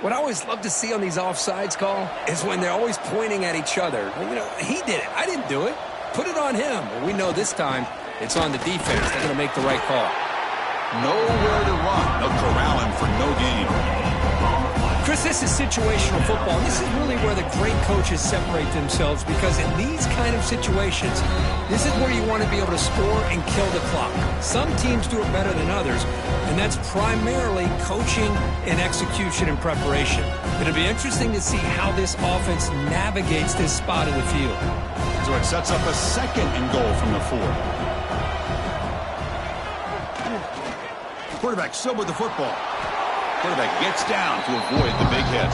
Speaker 2: What I always love to see on these offsides call is when they're always pointing at each other. You know, he did it. I didn't do it. Put it on him. Well, we know this time it's on the defense. They're going to make the right call.
Speaker 1: Nowhere to run. They'll corral him for no gain.
Speaker 2: Chris, this is situational football. This is really where the great coaches separate themselves, because in these kind of situations, this is where you want to be able to score and kill the clock. Some teams do it better than others, and that's primarily coaching and execution and preparation. It'll be interesting to see how this offense navigates this spot of the field.
Speaker 1: So it sets up a 2nd and goal from the 4. Quarterback still with the football. Quarterback gets down to avoid the big hit.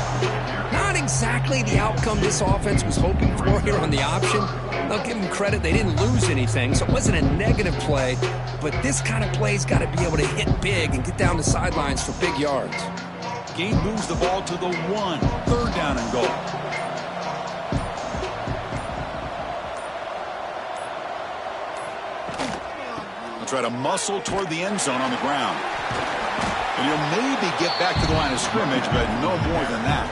Speaker 2: Not exactly the outcome this offense was hoping for here on the option. They'll give them credit. They didn't lose anything, so it wasn't a negative play. But this kind of play's got to be able to hit big and get down the sidelines for big yards.
Speaker 1: Gain moves the ball to the 1. 3rd down and goal. try to muscle toward the end zone on the ground. And he'll maybe get back to the line of scrimmage, but no more than that.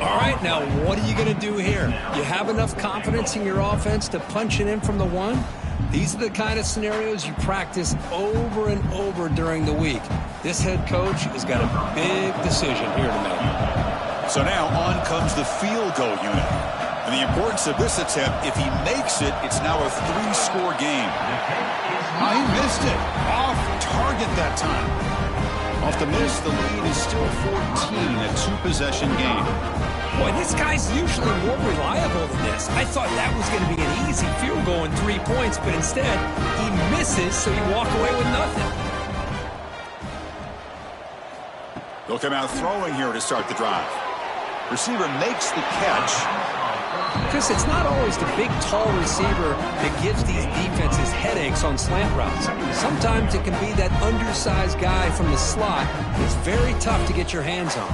Speaker 2: All right, now what are you going to do here? You have enough confidence in your offense to punch it in from the one? These are the kind of scenarios you practice over and over during the week. This head coach has got a big decision here to make.
Speaker 1: So now on comes the field goal unit. And the importance of this attempt, if he makes it, it's now a 3-score game.
Speaker 3: Oh, he missed it. Off target that time.
Speaker 1: Off the miss, the lead is still 14, a 2-possession game.
Speaker 2: Boy, this guy's usually more reliable than this. I thought that was going to be an easy field goal in 3 points, but instead, he misses, so you walk away with nothing.
Speaker 1: They'll come out throwing here to start the drive. Receiver makes the catch.
Speaker 2: Chris, it's not always the big, tall receiver that gives these defenses headaches on slant routes. Sometimes it can be that undersized guy from the slot that's very tough to get your hands on.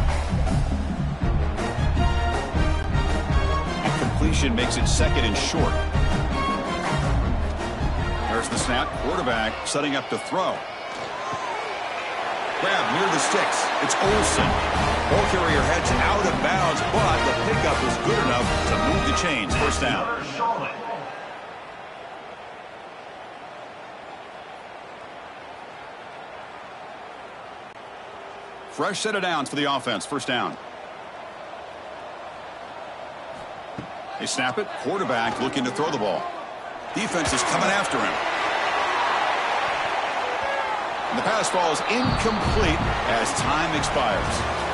Speaker 1: Completion makes it second and short. There's the snap. Quarterback setting up to throw. Grab near the sticks. It's Olsen. Ball carrier heads out of bounds, but the pickup is good enough to move the chains. First down. Fresh set of downs for the offense. First down. They snap it. Quarterback looking to throw the ball. Defense is coming after him. And the pass falls incomplete as time expires.